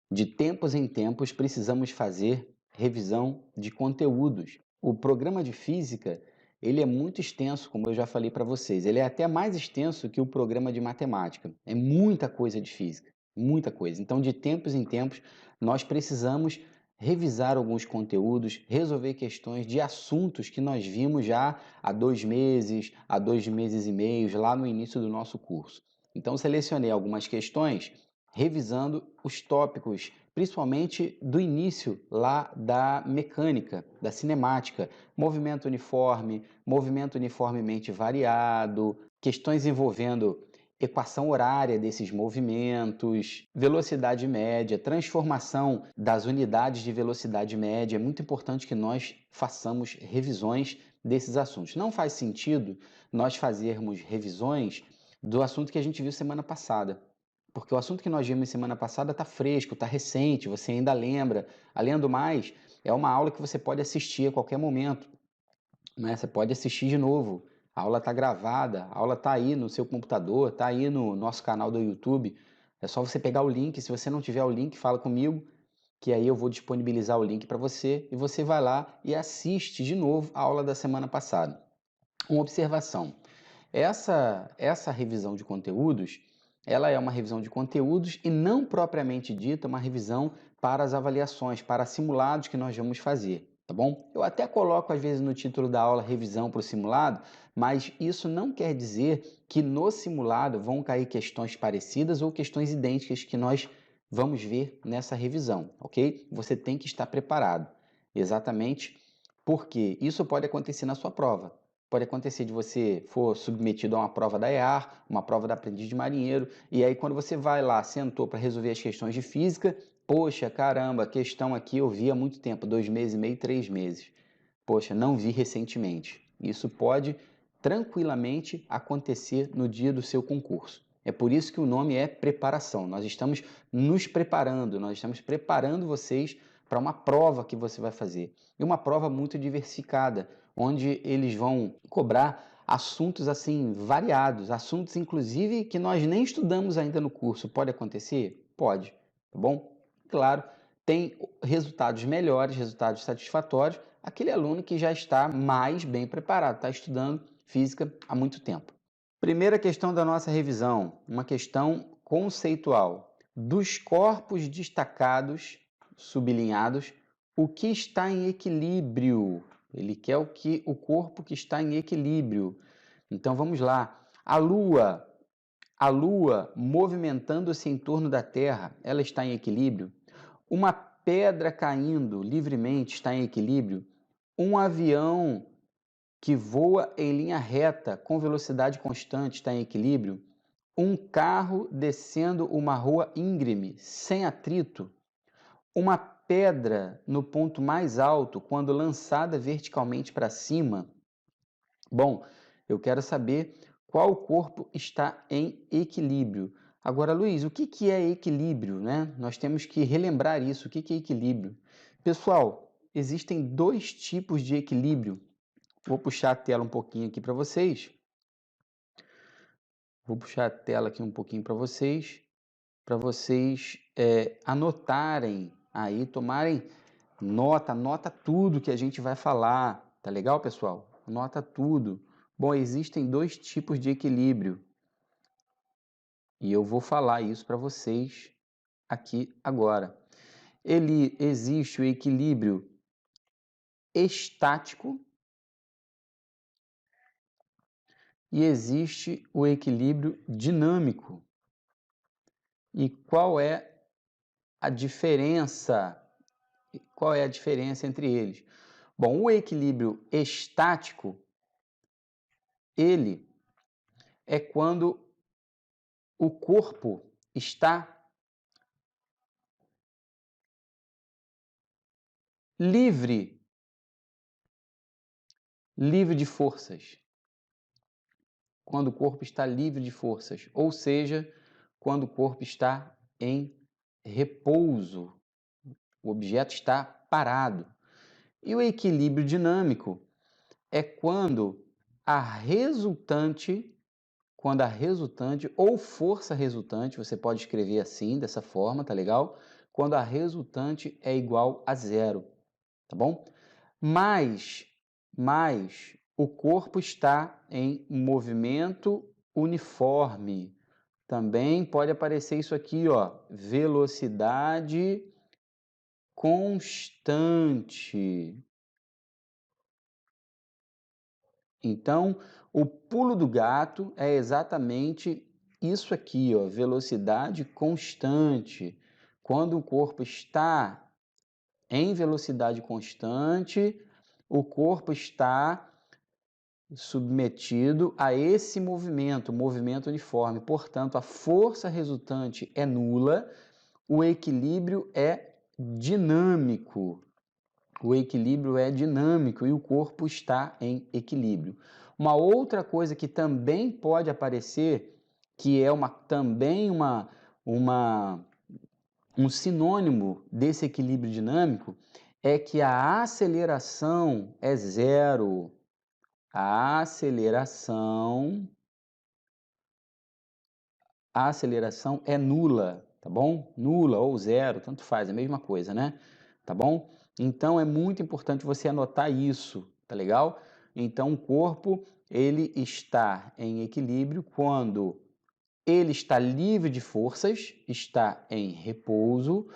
De tempos em tempos, precisamos fazer revisão de conteúdos. O programa de física, ele é muito extenso, como eu já falei para vocês. Ele é até mais extenso que o programa de matemática. É muita coisa de física, muita coisa. Então, de tempos em tempos, nós precisamos revisar alguns conteúdos, resolver questões de assuntos que nós vimos já há 2 meses, há 2 meses e meio, lá no início do nosso curso. Então, selecionei algumas questões revisando os tópicos, principalmente do início lá da mecânica, da cinemática, movimento uniformemente variado, questões envolvendo equação horária desses movimentos, velocidade média, transformação das unidades de velocidade média. É muito importante que nós façamos revisões desses assuntos. Não faz sentido nós fazermos revisões do assunto que a gente viu semana passada, porque o assunto que nós vimos semana passada está fresco, está recente, você ainda lembra. Além do mais, é uma aula que você pode assistir a qualquer momento, né? Você pode assistir de novo. A aula está gravada, a aula está aí no seu computador, está aí no nosso canal do YouTube. É só você pegar o link. Se você não tiver o link, fala comigo, que aí eu vou disponibilizar o link para você e você vai lá e assiste de novo a aula da semana passada. Uma observação. Essa revisão de conteúdos, ela é uma revisão de conteúdos e não propriamente dita uma revisão para as avaliações, para simulados que nós vamos fazer, tá bom? Eu até coloco às vezes no título da aula revisão para o simulado, mas isso não quer dizer que no simulado vão cair questões parecidas ou questões idênticas que nós vamos ver nessa revisão, ok? Você tem que estar preparado, exatamente porque isso pode acontecer na sua prova. Pode acontecer de você for submetido a uma prova da EAR, uma prova da aprendiz de marinheiro, e aí quando você vai lá, sentou para resolver as questões de física, poxa, caramba, a questão aqui eu vi há muito tempo, 2 meses e meio, 3 meses. Poxa, não vi recentemente. Isso pode tranquilamente acontecer no dia do seu concurso. É por isso que o nome é preparação. Nós estamos nos preparando, nós estamos preparando vocês para uma prova que você vai fazer. E uma prova muito diversificada, onde eles vão cobrar assuntos assim variados, assuntos inclusive que nós nem estudamos ainda no curso. Pode acontecer? Pode, tá bom? Claro, tem resultados melhores, resultados satisfatórios, aquele aluno que já está mais bem preparado, está estudando física há muito tempo. Primeira questão da nossa revisão, uma questão conceitual. Dos corpos destacados, sublinhados, o que está em equilíbrio? Ele quer o corpo que está em equilíbrio. Então vamos lá. A Lua movimentando-se em torno da Terra, ela está em equilíbrio? Uma pedra caindo livremente está em equilíbrio? Um avião que voa em linha reta com velocidade constante está em equilíbrio? Um carro descendo uma rua íngreme, sem atrito? Uma pedra no ponto mais alto, quando lançada verticalmente para cima? Bom, eu quero saber qual corpo está em equilíbrio. Agora, Luiz, o que é equilíbrio, né? Nós temos que relembrar isso. O que é equilíbrio? Pessoal, existem dois tipos de equilíbrio. Vou puxar a tela um pouquinho aqui para vocês. Vou puxar a tela aqui um pouquinho para vocês anotarem aí, tomarem nota, anota tudo que a gente vai falar. Tá legal, pessoal? Anota tudo. Bom, existem dois tipos de equilíbrio e eu vou falar isso para vocês aqui agora. Existe o equilíbrio estático e existe o equilíbrio dinâmico. E qual é a diferença? Qual é a diferença entre eles? Bom, o equilíbrio estático, ele é quando o corpo está livre de forças. Quando o corpo está livre de forças, ou seja, quando o corpo está em repouso, o objeto está parado. E o equilíbrio dinâmico é quando a resultante ou força resultante, você pode escrever assim, dessa forma, tá legal? quando a resultante é igual a zero, tá bom? Mas o corpo está em movimento uniforme. Também pode aparecer isso aqui, ó, velocidade constante. Então, o pulo do gato é exatamente isso aqui, ó, velocidade constante. Quando o corpo está em velocidade constante, o corpo está submetido a esse movimento uniforme. Portanto, a força resultante é nula, o equilíbrio é dinâmico. O equilíbrio é dinâmico e o corpo está em equilíbrio. Uma outra coisa que também pode aparecer, que é também um sinônimo desse equilíbrio dinâmico, é que a aceleração é zero. A aceleração é nula, tá bom? Nula ou zero, tanto faz, é a mesma coisa, né? Tá bom? Então é muito importante você anotar isso, tá legal? Então o corpo, ele está em equilíbrio quando ele está livre de forças, está em repouso,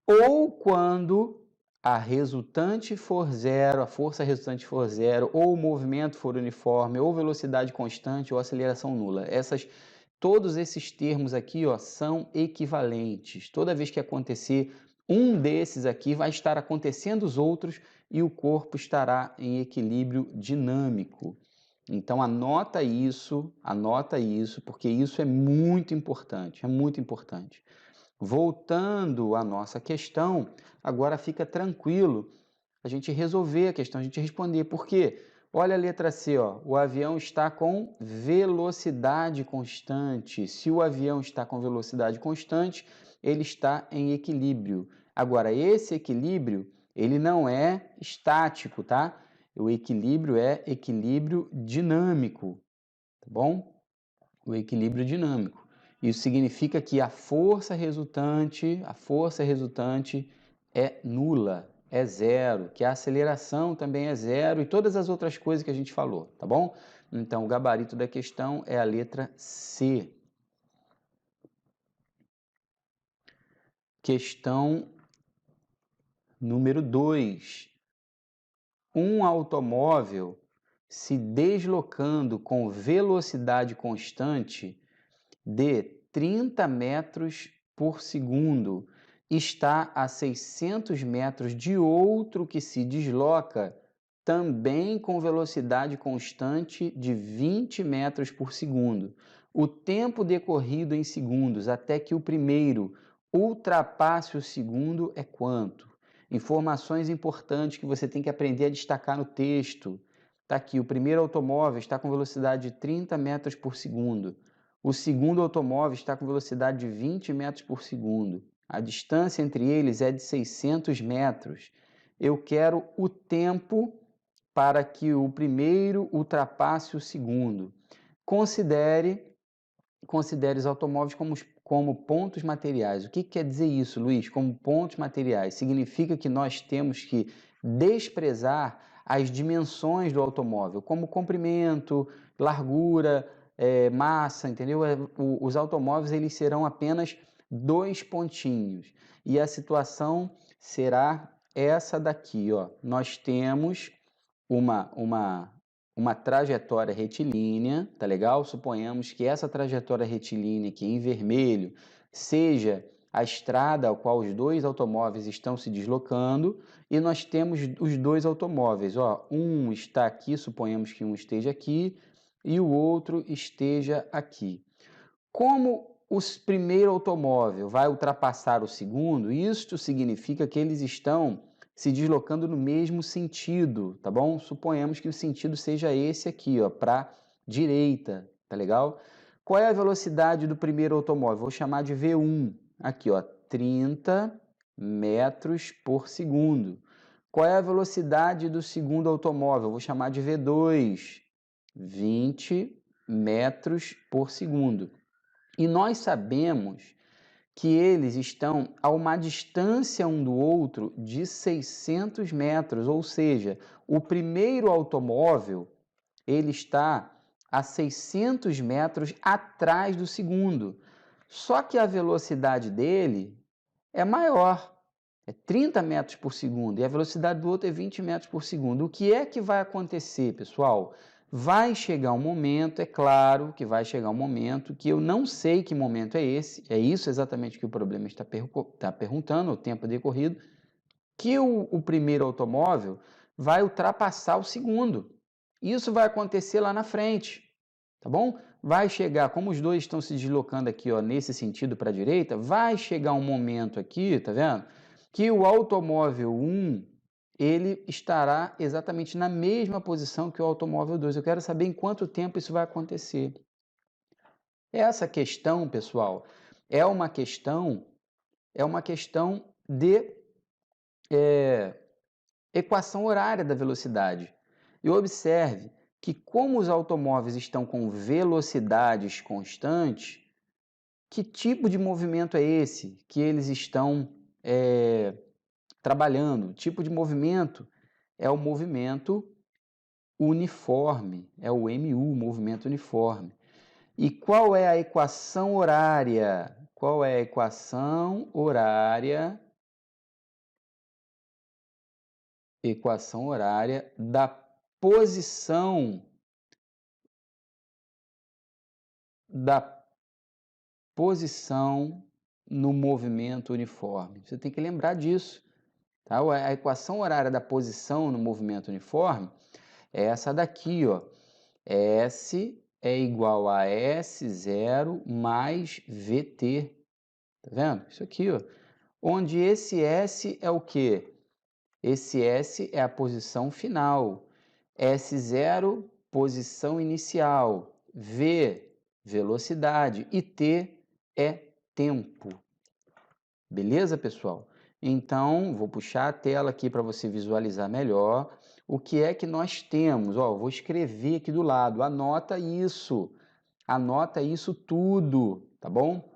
ou quando a resultante for zero, a força resultante for zero, ou o movimento for uniforme, ou velocidade constante, ou aceleração nula. Todos esses termos aqui, ó, são equivalentes. Toda vez que acontecer um desses aqui, vai estar acontecendo os outros e o corpo estará em equilíbrio dinâmico. Então anota isso, porque isso é muito importante, é muito importante. Voltando à nossa questão, agora fica tranquilo a gente resolver a questão, a gente responder. Por quê? Olha a letra C, ó. O avião está com velocidade constante. Se o avião está com velocidade constante, ele está em equilíbrio. Agora, esse equilíbrio, ele não é estático, tá? O equilíbrio é equilíbrio dinâmico, tá bom? O equilíbrio dinâmico. Isso significa que a força resultante é nula, é zero, que a aceleração também é zero e todas as outras coisas que a gente falou, tá bom? Então, o gabarito da questão é a letra C. Questão número 2. Um automóvel se deslocando com velocidade constante de 30 metros por segundo está a 600 metros de outro que se desloca também com velocidade constante de 20 metros por segundo. O tempo decorrido em segundos até que o primeiro ultrapasse o segundo é quanto? Informações importantes que você tem que aprender a destacar no texto. Está aqui, o primeiro automóvel está com velocidade de 30 metros por segundo. O segundo automóvel está com velocidade de 20 metros por segundo. A distância entre eles é de 600 metros. Eu quero o tempo para que o primeiro ultrapasse o segundo. Considere os automóveis como pontos materiais. O que quer dizer isso, Luiz? Como pontos materiais? Significa que nós temos que desprezar as dimensões do automóvel, como comprimento, largura, massa, entendeu? Os automóveis eles serão apenas 2 pontinhos. E a situação será essa daqui, ó. Nós temos uma trajetória retilínea, tá legal? Suponhamos que essa trajetória retilínea aqui em vermelho seja a estrada ao qual os dois automóveis estão se deslocando e nós temos os dois automóveis, ó, um está aqui, suponhamos que um esteja aqui e o outro esteja aqui. Como o primeiro automóvel vai ultrapassar o segundo, isto significa que eles estão se deslocando no mesmo sentido, tá bom? Suponhamos que o sentido seja esse aqui, ó, para direita, tá legal? Qual é a velocidade do primeiro automóvel? Vou chamar de V1, aqui, ó, 30 metros por segundo. Qual é a velocidade do segundo automóvel? Vou chamar de V2, 20 metros por segundo. E nós sabemos que eles estão a uma distância um do outro de 600 metros, ou seja, o primeiro automóvel ele está a 600 metros atrás do segundo. Só que a velocidade dele é maior, é 30 metros por segundo, e a velocidade do outro é 20 metros por segundo. O que é que vai acontecer, pessoal? Vai chegar um momento, é claro que vai chegar um momento, que eu não sei que momento é esse, é isso exatamente que o problema está perguntando, o tempo decorrido, que o primeiro automóvel vai ultrapassar o segundo. Isso vai acontecer lá na frente, tá bom? Vai chegar, como os dois estão se deslocando aqui, ó, nesse sentido para a direita, vai chegar um momento aqui, tá vendo? Que o automóvel 1, ele estará exatamente na mesma posição que o automóvel 2. Eu quero saber em quanto tempo isso vai acontecer. Essa questão, pessoal, é uma questão de equação horária da velocidade. E observe que como os automóveis estão com velocidades constantes, que tipo de movimento é esse que eles estão trabalhando? O tipo de movimento é o movimento uniforme, é o MU, movimento uniforme. E qual é a equação horária? Qual é a equação horária? Equação horária da posição no movimento uniforme. Você tem que lembrar disso. Tá? A equação horária da posição no movimento uniforme é essa daqui, ó. S é igual a S0 mais VT. Tá vendo? Isso aqui, ó. Onde esse S é o quê? Esse S é a posição final. S0, posição inicial. V, velocidade. E T é tempo. Beleza, pessoal? Então, vou puxar a tela aqui para você visualizar melhor o que é que nós temos. Ó, vou escrever aqui do lado. Anota isso tudo, tá bom?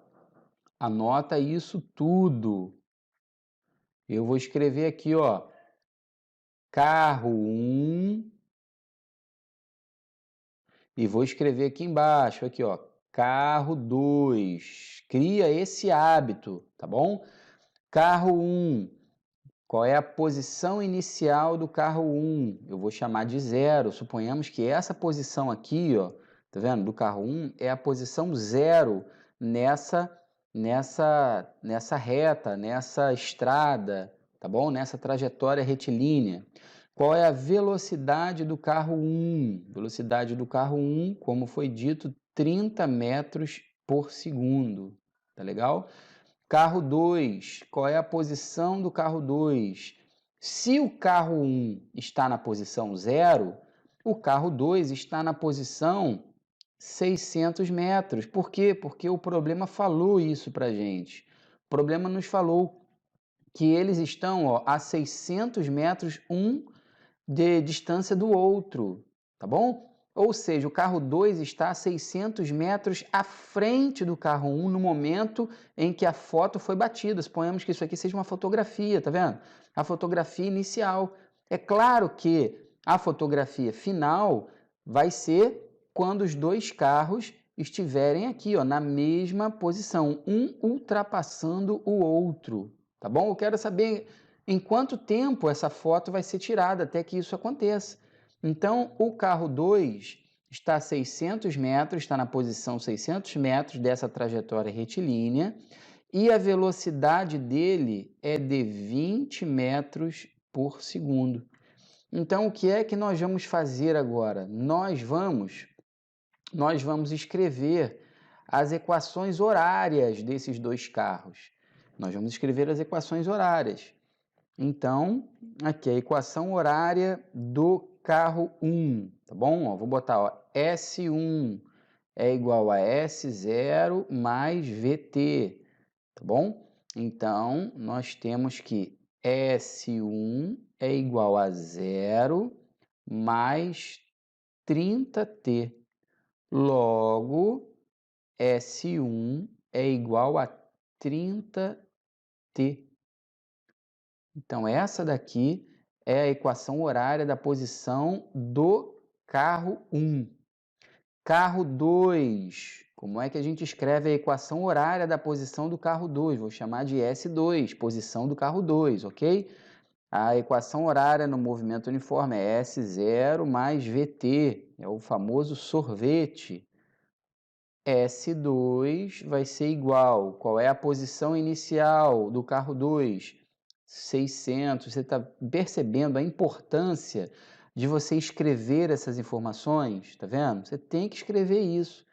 Anota isso tudo. Eu vou escrever aqui, ó, carro 1, e vou escrever aqui embaixo, aqui, ó, carro 2. Cria esse hábito, tá bom? Carro 1. Qual é a posição inicial do carro 1? Eu vou chamar de 0. Suponhamos que essa posição aqui, ó, tá vendo? Do carro 1 é a posição 0 nessa reta, nessa estrada, tá bom? Nessa trajetória retilínea. Qual é a velocidade do carro 1? Velocidade do carro 1, como foi dito, 30 metros por segundo. Tá legal? Carro 2, qual é a posição do carro 2? Se o carro 1 está na posição 0, o carro 2 está na posição 600 metros. Por quê? Porque o problema falou isso para a gente. O problema nos falou que eles estão, ó, a 600 metros um de distância do outro, tá bom? Ou seja, o carro 2 está a 600 metros à frente do carro 1 no momento em que a foto foi batida. Suponhamos que isso aqui seja uma fotografia, tá vendo? A fotografia inicial. É claro que a fotografia final vai ser quando os dois carros estiverem aqui, ó, na mesma posição, um ultrapassando o outro, tá bom? Eu quero saber em quanto tempo essa foto vai ser tirada até que isso aconteça. Então, o carro 2 está a 600 metros, está na posição 600 metros dessa trajetória retilínea, e a velocidade dele é de 20 metros por segundo. Então, o que é que nós vamos fazer agora? Nós vamos escrever as equações horárias desses dois carros. Nós vamos escrever as equações horárias. Então, aqui a equação horária do carro 1, tá bom? Ó, vou botar, ó, S1 é igual a S0 mais VT, tá bom? Então, nós temos que S1 é igual a 0 mais 30T. Logo, S1 é igual a 30t. Então, essa daqui é a equação horária da posição do carro 1. Carro 2. Como é que a gente escreve a equação horária da posição do carro 2? Vou chamar de S2, posição do carro 2, ok? A equação horária no movimento uniforme é S0 mais VT, é o famoso sorvete. S2 vai ser igual, qual é a posição inicial do carro 2? 600. Você está percebendo a importância de você escrever essas informações? Tá vendo? Você tem que escrever isso.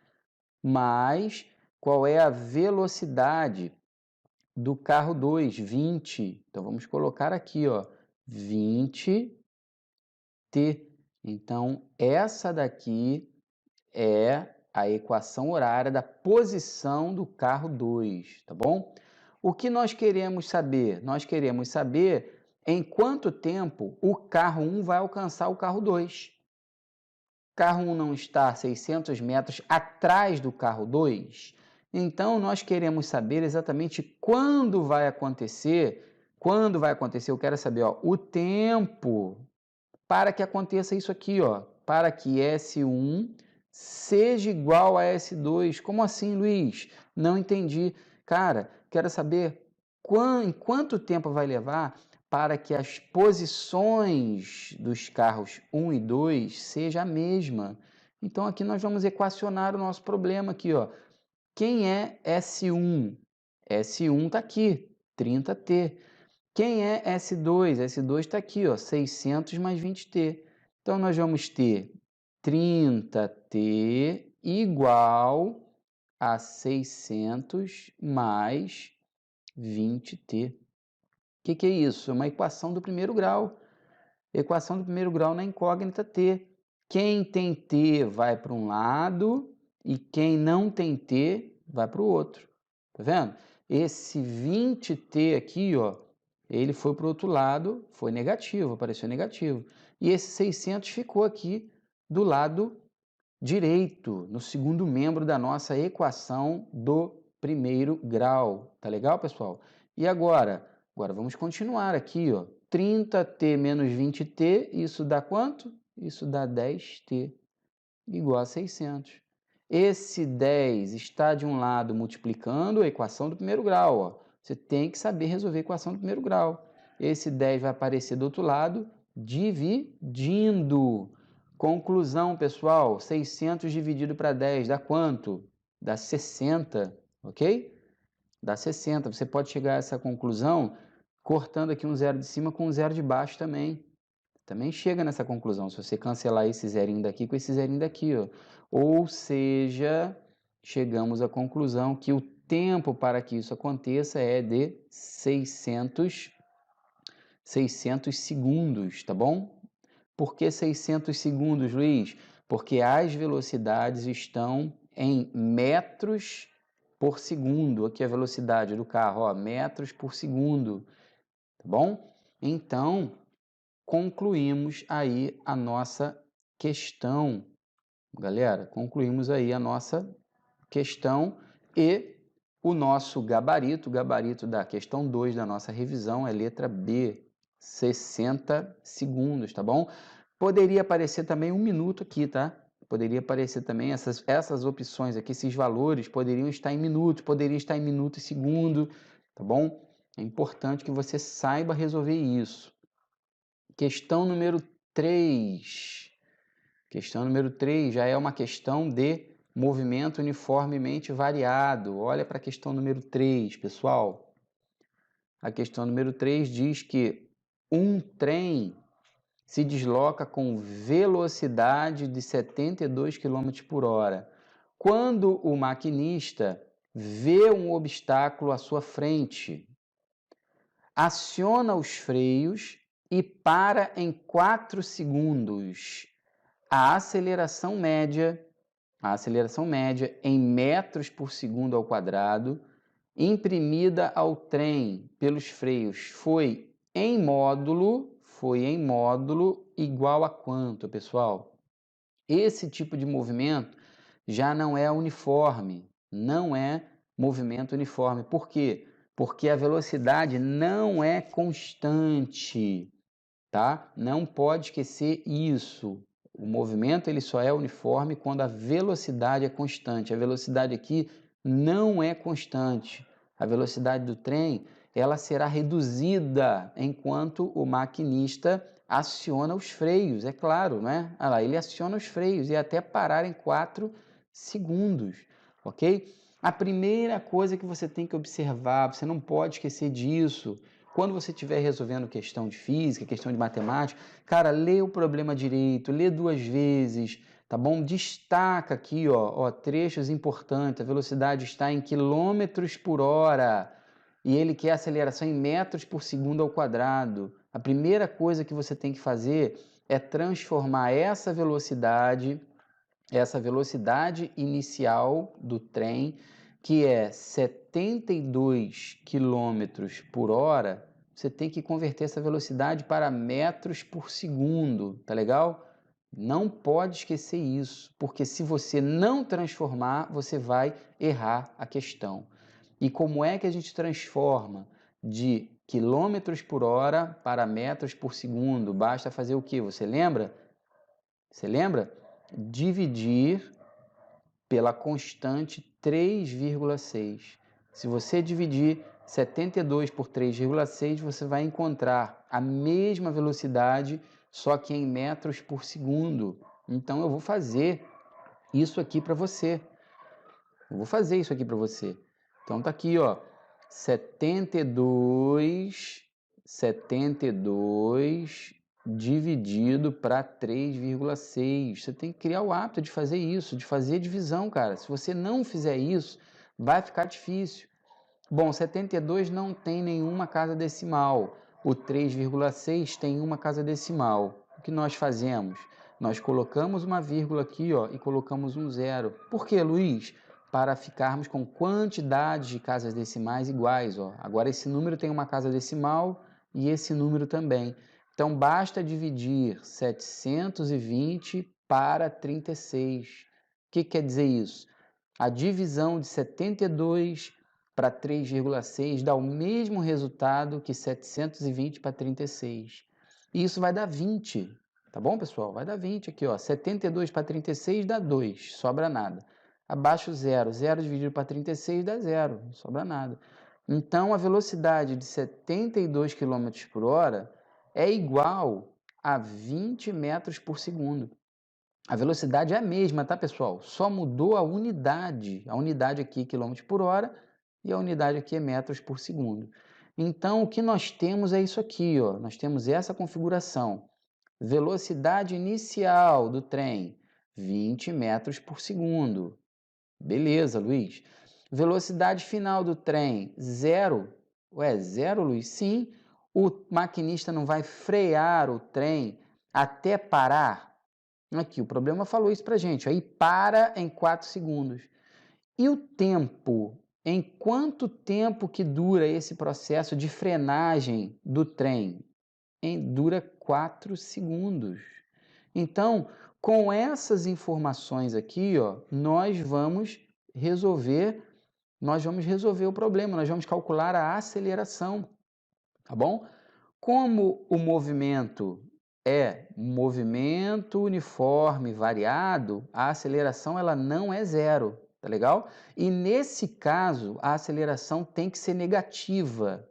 Mas qual é a velocidade do carro 2? 20. Então vamos colocar aqui, ó, 20t. Então essa daqui é a equação horária da posição do carro 2, tá bom? O que nós queremos saber? Nós queremos saber em quanto tempo o carro 1 vai alcançar o carro 2. O carro 1 não está a 600 metros atrás do carro 2? Então, nós queremos saber exatamente quando vai acontecer. Quando vai acontecer, eu quero saber, ó, o tempo para que aconteça isso aqui, ó, para que S1 seja igual a S2. Como assim, Luiz? Não entendi. Cara, quero saber em quanto tempo vai levar para que as posições dos carros 1 e 2 seja a mesma. Então aqui nós vamos equacionar o nosso problema aqui, ó. Quem é S1? S1 está aqui, 30t. Quem é S2? S2 está aqui, ó, 600 mais 20t. Então, nós vamos ter 30t igual a 600 mais 20t. O que é isso? É uma equação do primeiro grau. Equação do primeiro grau na incógnita t. Quem tem t vai para um lado e quem não tem t vai para o outro. Tá vendo? Esse 20t aqui, ó, ele foi para o outro lado, foi negativo, apareceu negativo. E esse 600 ficou aqui do lado direito, no segundo membro da nossa equação do primeiro grau. Tá legal, pessoal? E agora? Agora vamos continuar aqui, ó. 30t menos 20t, isso dá quanto? Isso dá 10t, igual a 600. Esse 10 está de um lado multiplicando a equação do primeiro grau, ó. Você tem que saber resolver a equação do primeiro grau. Esse 10 vai aparecer do outro lado, dividindo. Conclusão, pessoal, 600 dividido para 10 dá quanto? Dá 60, ok? Dá 60. Você pode chegar a essa conclusão cortando aqui um zero de cima com um zero de baixo também. Também chega nessa conclusão, se você cancelar esse zerinho daqui com esse zerinho daqui, ó. Ou seja, chegamos à conclusão que o tempo para que isso aconteça é de 600 segundos, tá bom? Por que 600 segundos, Luiz? Porque as velocidades estão em metros por segundo. Aqui é a velocidade do carro, ó, metros por segundo, tá bom? Então, concluímos aí a nossa questão. Galera, concluímos aí a nossa questão e o nosso gabarito, o gabarito da questão 2 da nossa revisão é letra B, 60 segundos, tá bom? Poderia aparecer também 1 minuto aqui, tá? Poderia aparecer também essas opções aqui, esses valores poderiam estar em minutos, poderiam estar em minuto e segundo, tá bom? É importante que você saiba resolver isso. Questão número 3. Questão número 3 já é uma questão de movimento uniformemente variado. Olha para a questão número 3, pessoal. A questão número 3 diz que um trem se desloca com velocidade de 72 km por hora. Quando o maquinista vê um obstáculo à sua frente, aciona os freios e para em 4 segundos. A aceleração média em metros por segundo ao quadrado, imprimida ao trem pelos freios, foi em módulo igual a quanto, pessoal? Esse tipo de movimento já não é uniforme, não é movimento uniforme. Por quê? Porque a velocidade não é constante, tá? Não pode esquecer isso. O movimento ele só é uniforme quando a velocidade é constante. A velocidade aqui não é constante. A velocidade do trem ela será reduzida enquanto o maquinista aciona os freios, é claro, né? Olha lá, ele aciona os freios e até parar em 4 segundos, ok? A primeira coisa que você tem que observar, você não pode esquecer disso, quando você estiver resolvendo questão de física, questão de matemática, cara, lê o problema direito, lê 2 vezes, tá bom? Destaca aqui, ó, trechos importantes, a velocidade está em quilômetros por hora e ele quer aceleração em metros por segundo ao quadrado. A primeira coisa que você tem que fazer é transformar essa velocidade inicial do trem, que é 72 quilômetros por hora, você tem que converter essa velocidade para metros por segundo, tá legal? Não pode esquecer isso, porque se você não transformar, você vai errar a questão. E como é que a gente transforma de quilômetros por hora para metros por segundo? Basta fazer o quê? Você lembra? Você lembra? Dividir pela constante 3,6. Se você dividir 72 por 3,6, você vai encontrar a mesma velocidade, só que em metros por segundo. Então eu vou fazer isso aqui para você. Eu vou fazer isso aqui para você. Então tá aqui, ó, 72 dividido para 3,6. Você tem que criar o hábito de fazer isso, de fazer divisão, cara. Se você não fizer isso, vai ficar difícil. Bom, 72 não tem nenhuma casa decimal. O 3,6 tem uma casa decimal. O que nós fazemos? Nós colocamos uma vírgula aqui, ó, e colocamos um zero. Por quê, Luiz? Para ficarmos com quantidades de casas decimais iguais, ó. Agora esse número tem uma casa decimal e esse número também. Então basta dividir 720 para 36. O que quer dizer isso? A divisão de 72 para 3,6 dá o mesmo resultado que 720 para 36. E isso vai dar 20, tá bom, pessoal? Vai dar 20 aqui, ó. 72 para 36 dá 2, sobra nada. Abaixo zero, 0 dividido para 36 dá zero, não sobra nada. Então, a velocidade de 72 km por hora é igual a 20 metros por segundo. A velocidade é a mesma, tá, pessoal? Só mudou a unidade. A unidade aqui é quilômetros por hora e a unidade aqui é metros por segundo. Então, o que nós temos é isso aqui, ó. Nós temos essa configuração. Velocidade inicial do trem, 20 metros por segundo. Beleza, Luiz. Velocidade final do trem, 0. Ué, 0, Luiz? Sim. O maquinista não vai frear o trem até parar? Aqui, o problema falou isso pra gente. Aí para em 4 segundos. E o tempo? Em quanto tempo que dura esse processo de frenagem do trem? Dura 4 segundos. Então, com essas informações aqui, ó, nós vamos resolver o problema, nós vamos calcular a aceleração, tá bom? Como o movimento é movimento uniforme variado, a aceleração ela não é zero, tá legal? E nesse caso, a aceleração tem que ser negativa,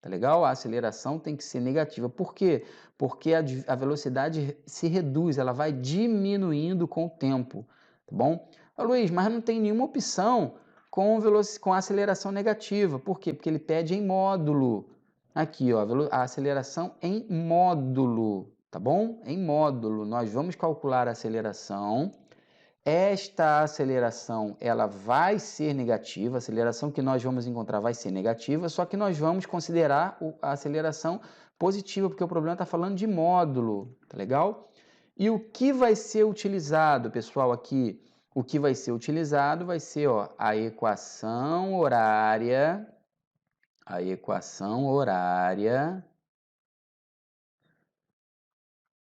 tá legal? A aceleração tem que ser negativa. Por quê? Porque a velocidade se reduz, ela vai diminuindo com o tempo, tá bom? Luiz, mas não tem nenhuma opção com aceleração negativa. Por quê? Porque ele pede em módulo. Aqui, ó, a aceleração em módulo, tá bom? Em módulo. Nós vamos calcular a aceleração. Esta aceleração, ela vai ser negativa, a aceleração que nós vamos encontrar vai ser negativa, só que nós vamos considerar a aceleração positiva, porque o problema está falando de módulo, tá legal? E o que vai ser utilizado, pessoal, aqui? O que vai ser utilizado vai ser, ó, a equação horária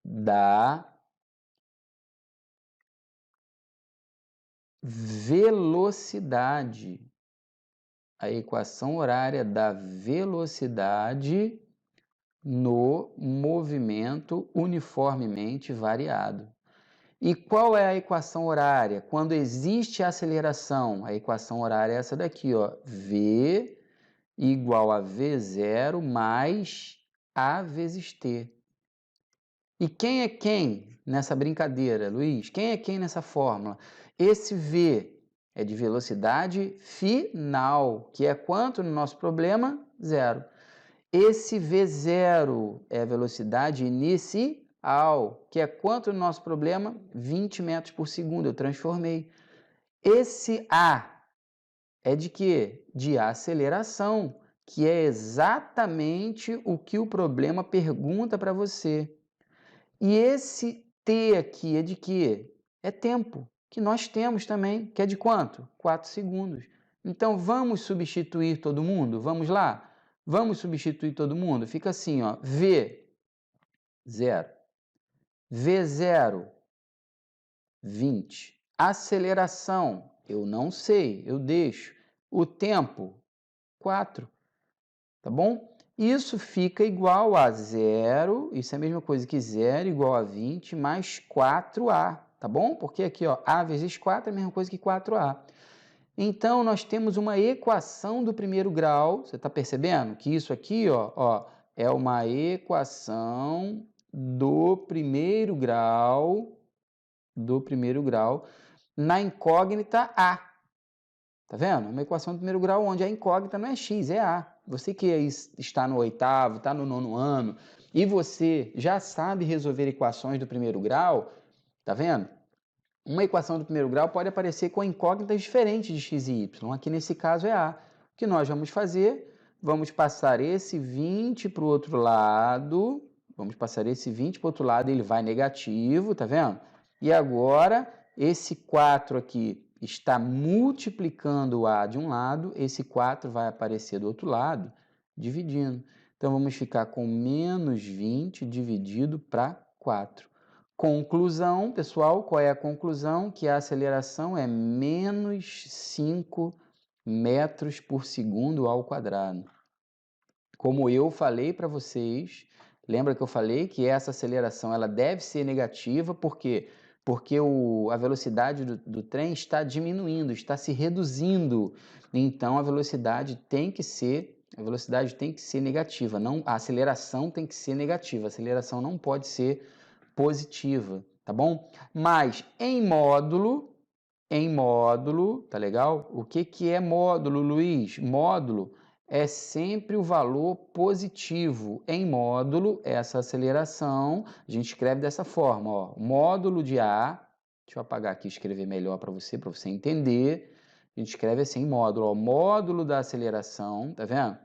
da velocidade. a equação horária da velocidade no movimento uniformemente variado. E qual é a equação horária? Quando existe aceleração, a equação horária é essa daqui, ó, V igual a V0 mais A vezes T. E quem é quem nessa brincadeira, Luiz? Quem é quem nessa fórmula? Esse V é de velocidade final, que é quanto no nosso problema? Zero. Esse V0 é a velocidade inicial, que é quanto no nosso problema? 20 metros por segundo, eu transformei. Esse A é de quê? De aceleração, que é exatamente o que o problema pergunta para você. E esse T aqui é de quê? É tempo, que nós temos também, que é de quanto? 4 segundos. Então, vamos substituir todo mundo? Vamos lá? Vamos substituir todo mundo? Fica assim, ó, V, 0. V0, 20. Aceleração, eu não sei, eu deixo. O tempo, 4. Tá bom? Isso fica igual a 0, isso é a mesma coisa que 0 igual a 20 mais 4A, tá bom? Porque aqui, ó, A vezes 4 é a mesma coisa que 4A. Então, nós temos uma equação do primeiro grau, você está percebendo? Que isso aqui, ó, é uma equação do primeiro grau, na incógnita A. Tá vendo? Uma equação do primeiro grau onde a incógnita não é x, é a. Você que está no oitavo, está no nono ano, e você já sabe resolver equações do primeiro grau, tá vendo? Uma equação do primeiro grau pode aparecer com incógnitas diferentes de x e y. Aqui nesse caso é a. O que nós vamos fazer? Vamos passar esse 20 para o outro lado. Vamos passar esse 20 para o outro lado, ele vai negativo, tá vendo? E agora, esse 4 aqui está multiplicando o A de um lado, esse 4 vai aparecer do outro lado, dividindo. Então, vamos ficar com menos 20 dividido para 4. Conclusão, pessoal, qual é a conclusão? Que a aceleração é menos 5 metros por segundo ao quadrado. Como eu falei para vocês, lembra que eu falei que essa aceleração ela deve ser negativa, por quê? Porque a velocidade do trem está diminuindo, está se reduzindo. Então a velocidade tem que ser negativa, não, a aceleração tem que ser negativa, a aceleração não pode ser positiva, tá bom? Mas em módulo, tá legal? O que é módulo, Luiz? Módulo é sempre o valor positivo. Em módulo, essa aceleração, a gente escreve dessa forma, ó, módulo de A, deixa eu apagar aqui e escrever melhor para você entender. A gente escreve assim, módulo, ó, módulo da aceleração, tá vendo?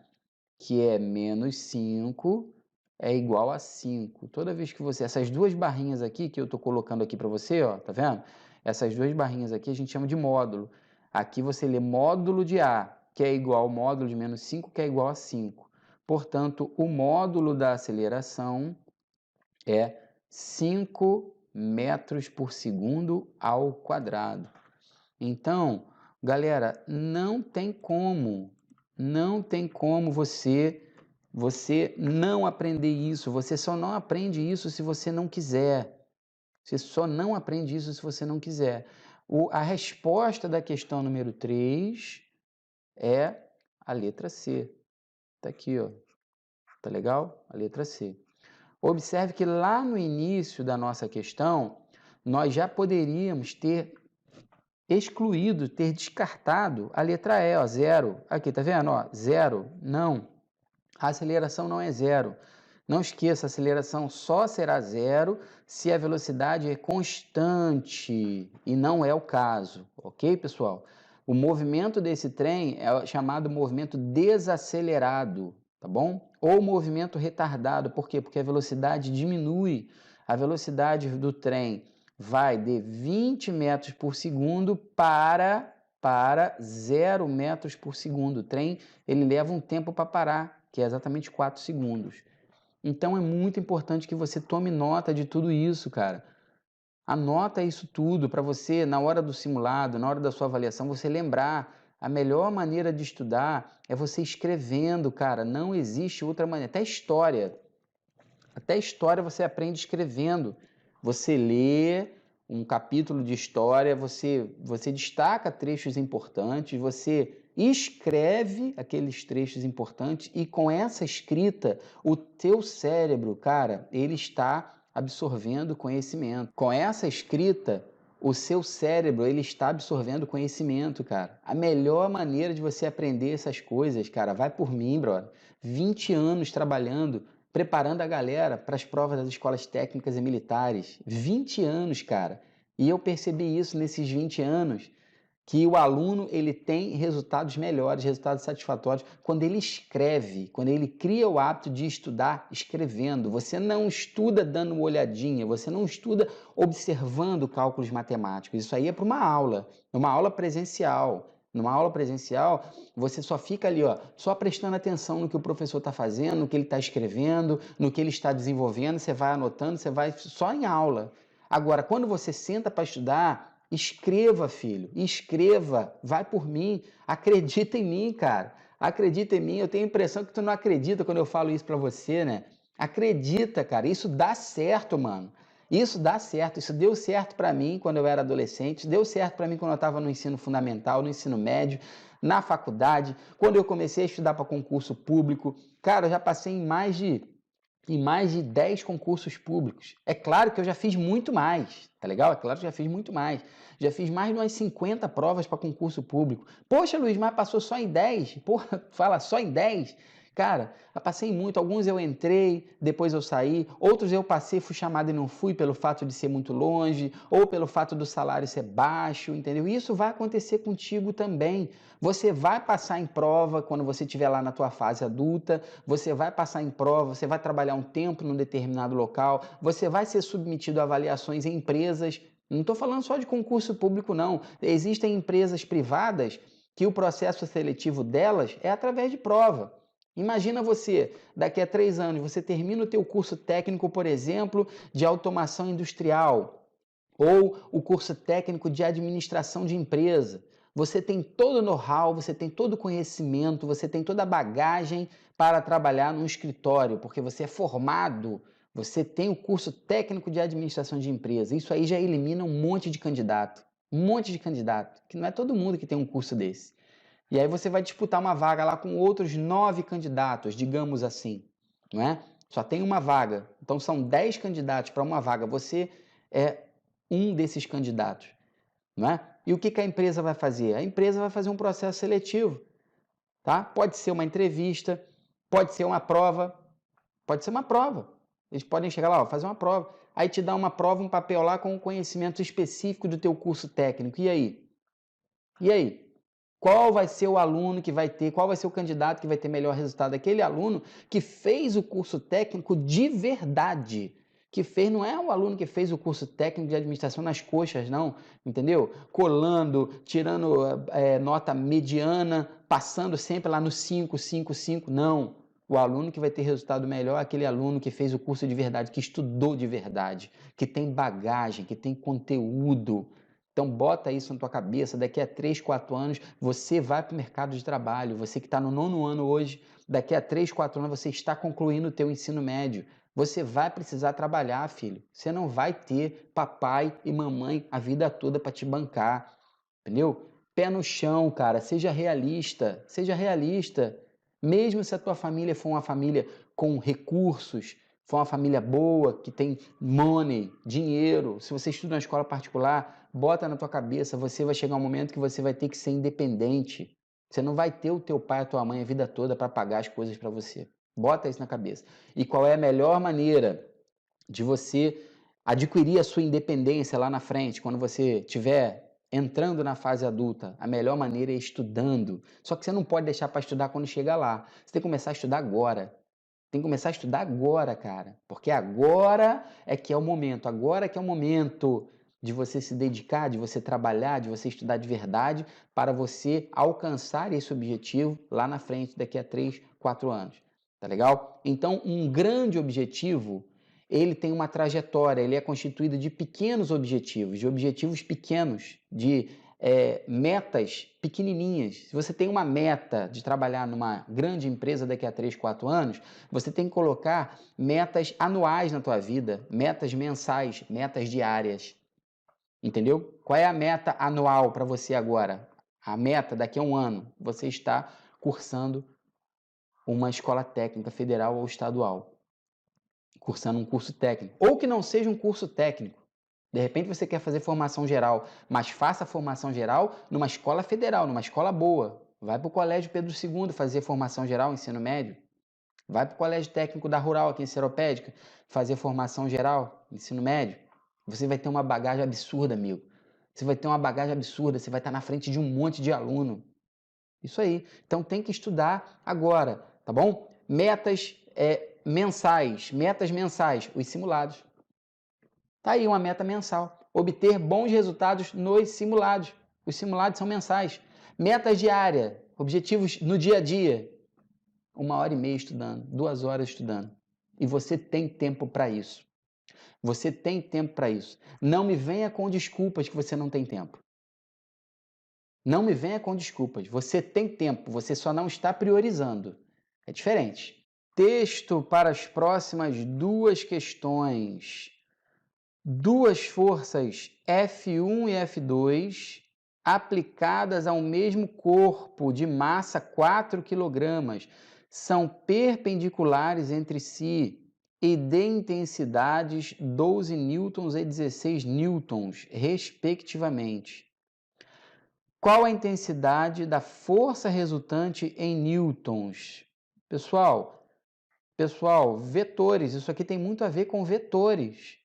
Que é menos 5, é igual a 5. Toda vez que você... Essas duas barrinhas aqui que eu estou colocando aqui para você, ó, tá vendo? Essas duas barrinhas aqui a gente chama de módulo. Aqui você lê módulo de A, que é igual ao módulo de menos 5, que é igual a 5. Portanto, o módulo da aceleração é 5 metros por segundo ao quadrado. Então, galera, não tem como você não aprender isso. Você só não aprende isso se você não quiser. Você só não aprende isso se você não quiser. A resposta da questão número 3 é a letra C. Tá aqui, ó. Tá legal? A letra C. Observe que lá no início da nossa questão, nós já poderíamos ter excluído, ter descartado a letra E, ó, 0. Aqui, tá vendo? Ó, 0, não. A aceleração não é 0. Não esqueça, a aceleração só será 0 se a velocidade é constante, e não é o caso, ok, pessoal? O movimento desse trem é chamado movimento desacelerado, tá bom? Ou movimento retardado, por quê? Porque a velocidade diminui. A velocidade do trem vai de 20 metros por segundo para 0 metros por segundo. O trem ele leva um tempo para parar, que é exatamente 4 segundos. Então é muito importante que você tome nota de tudo isso, cara. Anota isso tudo para você, na hora do simulado, na hora da sua avaliação, você lembrar A melhor maneira de estudar é você escrevendo, cara. Não existe outra maneira. Até história você aprende escrevendo. Você lê um capítulo de história, você destaca trechos importantes, você escreve aqueles trechos importantes e com essa escrita, o teu cérebro, cara, ele está absorvendo conhecimento. Com essa escrita, o seu cérebro, ele está absorvendo conhecimento, cara. A melhor maneira de você aprender essas coisas, cara, vai por mim, brother. 20 anos trabalhando, preparando a galera para as provas das escolas técnicas e militares. 20 anos, cara. E eu percebi isso nesses 20 anos, que o aluno ele tem resultados melhores, resultados satisfatórios, quando ele escreve, quando ele cria o hábito de estudar escrevendo. Você não estuda dando uma olhadinha, você não estuda observando cálculos matemáticos. Isso aí é para uma aula presencial. Numa aula presencial, você só fica ali, ó, só prestando atenção no que o professor está fazendo, no que ele está escrevendo, no que ele está desenvolvendo, você vai anotando, você vai só em aula. Agora, quando você senta para estudar, escreva, filho, escreva, vai por mim, acredita em mim, cara, acredita em mim. Eu tenho a impressão que tu não acredita quando eu falo isso para você, né? Acredita, cara, isso dá certo, mano. Isso dá certo, isso deu certo para mim quando eu era adolescente, deu certo para mim quando eu estava no ensino fundamental, no ensino médio, na faculdade, quando eu comecei a estudar para concurso público. Cara, eu já passei em mais de 10 concursos públicos. É claro que eu já fiz muito mais, tá legal? É claro que eu já fiz muito mais. Já fiz mais de umas 50 provas para concurso público. Poxa, Luiz, mas passou só em 10? Porra, fala só em 10? Cara, eu passei muito. Alguns eu entrei, depois eu saí. Outros eu passei, fui chamado e não fui pelo fato de ser muito longe ou pelo fato do salário ser baixo, entendeu? Isso vai acontecer contigo também. Você vai passar em prova quando você estiver lá na tua fase adulta, você vai passar em prova, você vai trabalhar um tempo num determinado local, você vai ser submetido a avaliações em empresas. Não estou falando só de concurso público, não. Existem empresas privadas que o processo seletivo delas é através de prova. Imagina você, daqui a 3 anos, você termina o teu curso técnico, por exemplo, de automação industrial, ou o curso técnico de administração de empresa. Você tem todo o know-how, você tem todo o conhecimento, você tem toda a bagagem para trabalhar num escritório, porque você é formado, você tem o curso técnico de administração de empresa. Isso aí já elimina um monte de candidato, que não é todo mundo que tem um curso desse. E aí você vai disputar uma vaga lá com outros 9 candidatos, digamos assim, não é? Só tem uma vaga, então são 10 candidatos para uma vaga, você é um desses candidatos, não é? E o que a empresa vai fazer? A empresa vai fazer um processo seletivo, tá? Pode ser uma entrevista, pode ser uma prova, pode ser uma prova. Eles podem chegar lá, ó, fazer uma prova, aí te dá uma prova, um papel lá com um conhecimento específico do teu curso técnico. E aí? E aí? Qual vai ser o aluno que vai ter, qual vai ser o candidato que vai ter melhor resultado? Aquele aluno que fez o curso técnico de verdade. Que fez, não é o aluno que fez o curso técnico de administração nas coxas, não, entendeu? Colando, tirando nota mediana, passando sempre lá no 5, 5, 5, não. O aluno que vai ter resultado melhor é aquele aluno que fez o curso de verdade, que estudou de verdade, que tem bagagem, que tem conteúdo. Então bota isso na tua cabeça, daqui a 3, 4 anos você vai para o mercado de trabalho, você que está no 9º ano hoje, daqui a 3, 4 anos você está concluindo o teu ensino médio, você vai precisar trabalhar, filho, você não vai ter papai e mamãe a vida toda para te bancar, entendeu? Pé no chão, cara, seja realista, mesmo se a tua família for uma família com recursos, for uma família boa, que tem money, dinheiro, se você estuda na escola particular, bota na tua cabeça, você vai chegar um momento que você vai ter que ser independente. Você não vai ter o teu pai e a tua mãe a vida toda para pagar as coisas para você. Bota isso na cabeça. E qual é a melhor maneira de você adquirir a sua independência lá na frente, quando você estiver entrando na fase adulta? A melhor maneira é estudando. Só que você não pode deixar para estudar quando chegar lá. Você tem que começar a estudar agora. Tem que começar a estudar agora, cara. Porque agora é que é o momento. Agora é que é o momento de você se dedicar, de você trabalhar, de você estudar de verdade para você alcançar esse objetivo lá na frente, daqui a 3, 4 anos. Tá legal? Então, um grande objetivo, ele tem uma trajetória, ele é constituído de pequenos objetivos, de objetivos pequenos, de metas pequenininhas. Se você tem uma meta de trabalhar numa grande empresa daqui a 3, 4 anos, você tem que colocar metas anuais na tua vida, metas mensais, metas diárias. Entendeu? Qual é a meta anual para você agora? A meta daqui a um ano, você está cursando uma escola técnica federal ou estadual, cursando um curso técnico, ou que não seja um curso técnico. De repente você quer fazer formação geral, mas faça a formação geral numa escola federal, numa escola boa. Vai para o Colégio Pedro II fazer formação geral, ensino médio. Vai para o Colégio Técnico da Rural, aqui em Seropédica, fazer formação geral, ensino médio. Você vai ter uma bagagem absurda, amigo. Você vai ter uma bagagem absurda, você vai estar na frente de um monte de aluno. Isso aí. Então tem que estudar agora, tá bom? Metas mensais, os simulados. Tá aí uma meta mensal. Obter bons resultados nos simulados. Os simulados são mensais. Metas diárias, objetivos no dia a dia. 1h30 estudando, 2 horas estudando. E você tem tempo para isso. Você tem tempo para isso. Não me venha com desculpas que você não tem tempo. Não me venha com desculpas. Você tem tempo, você só não está priorizando. É diferente. Texto para as próximas 2 questões. 2 forças F1 e F2 aplicadas ao mesmo corpo de massa 4 kg são perpendiculares entre si e de intensidades 12 newtons e 16 newtons, respectivamente. Qual a intensidade da força resultante em newtons? Pessoal, vetores, isso aqui tem muito a ver com vetores.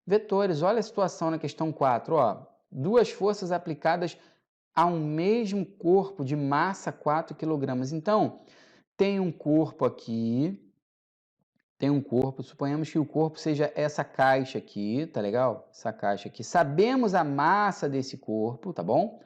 Vetores, olha a situação na questão 4, ó. 2 forças aplicadas a um mesmo corpo de massa 4 kg. Então, tem um corpo aqui, suponhamos que o corpo seja essa caixa aqui, tá legal? Essa caixa aqui. Sabemos a massa desse corpo, tá bom?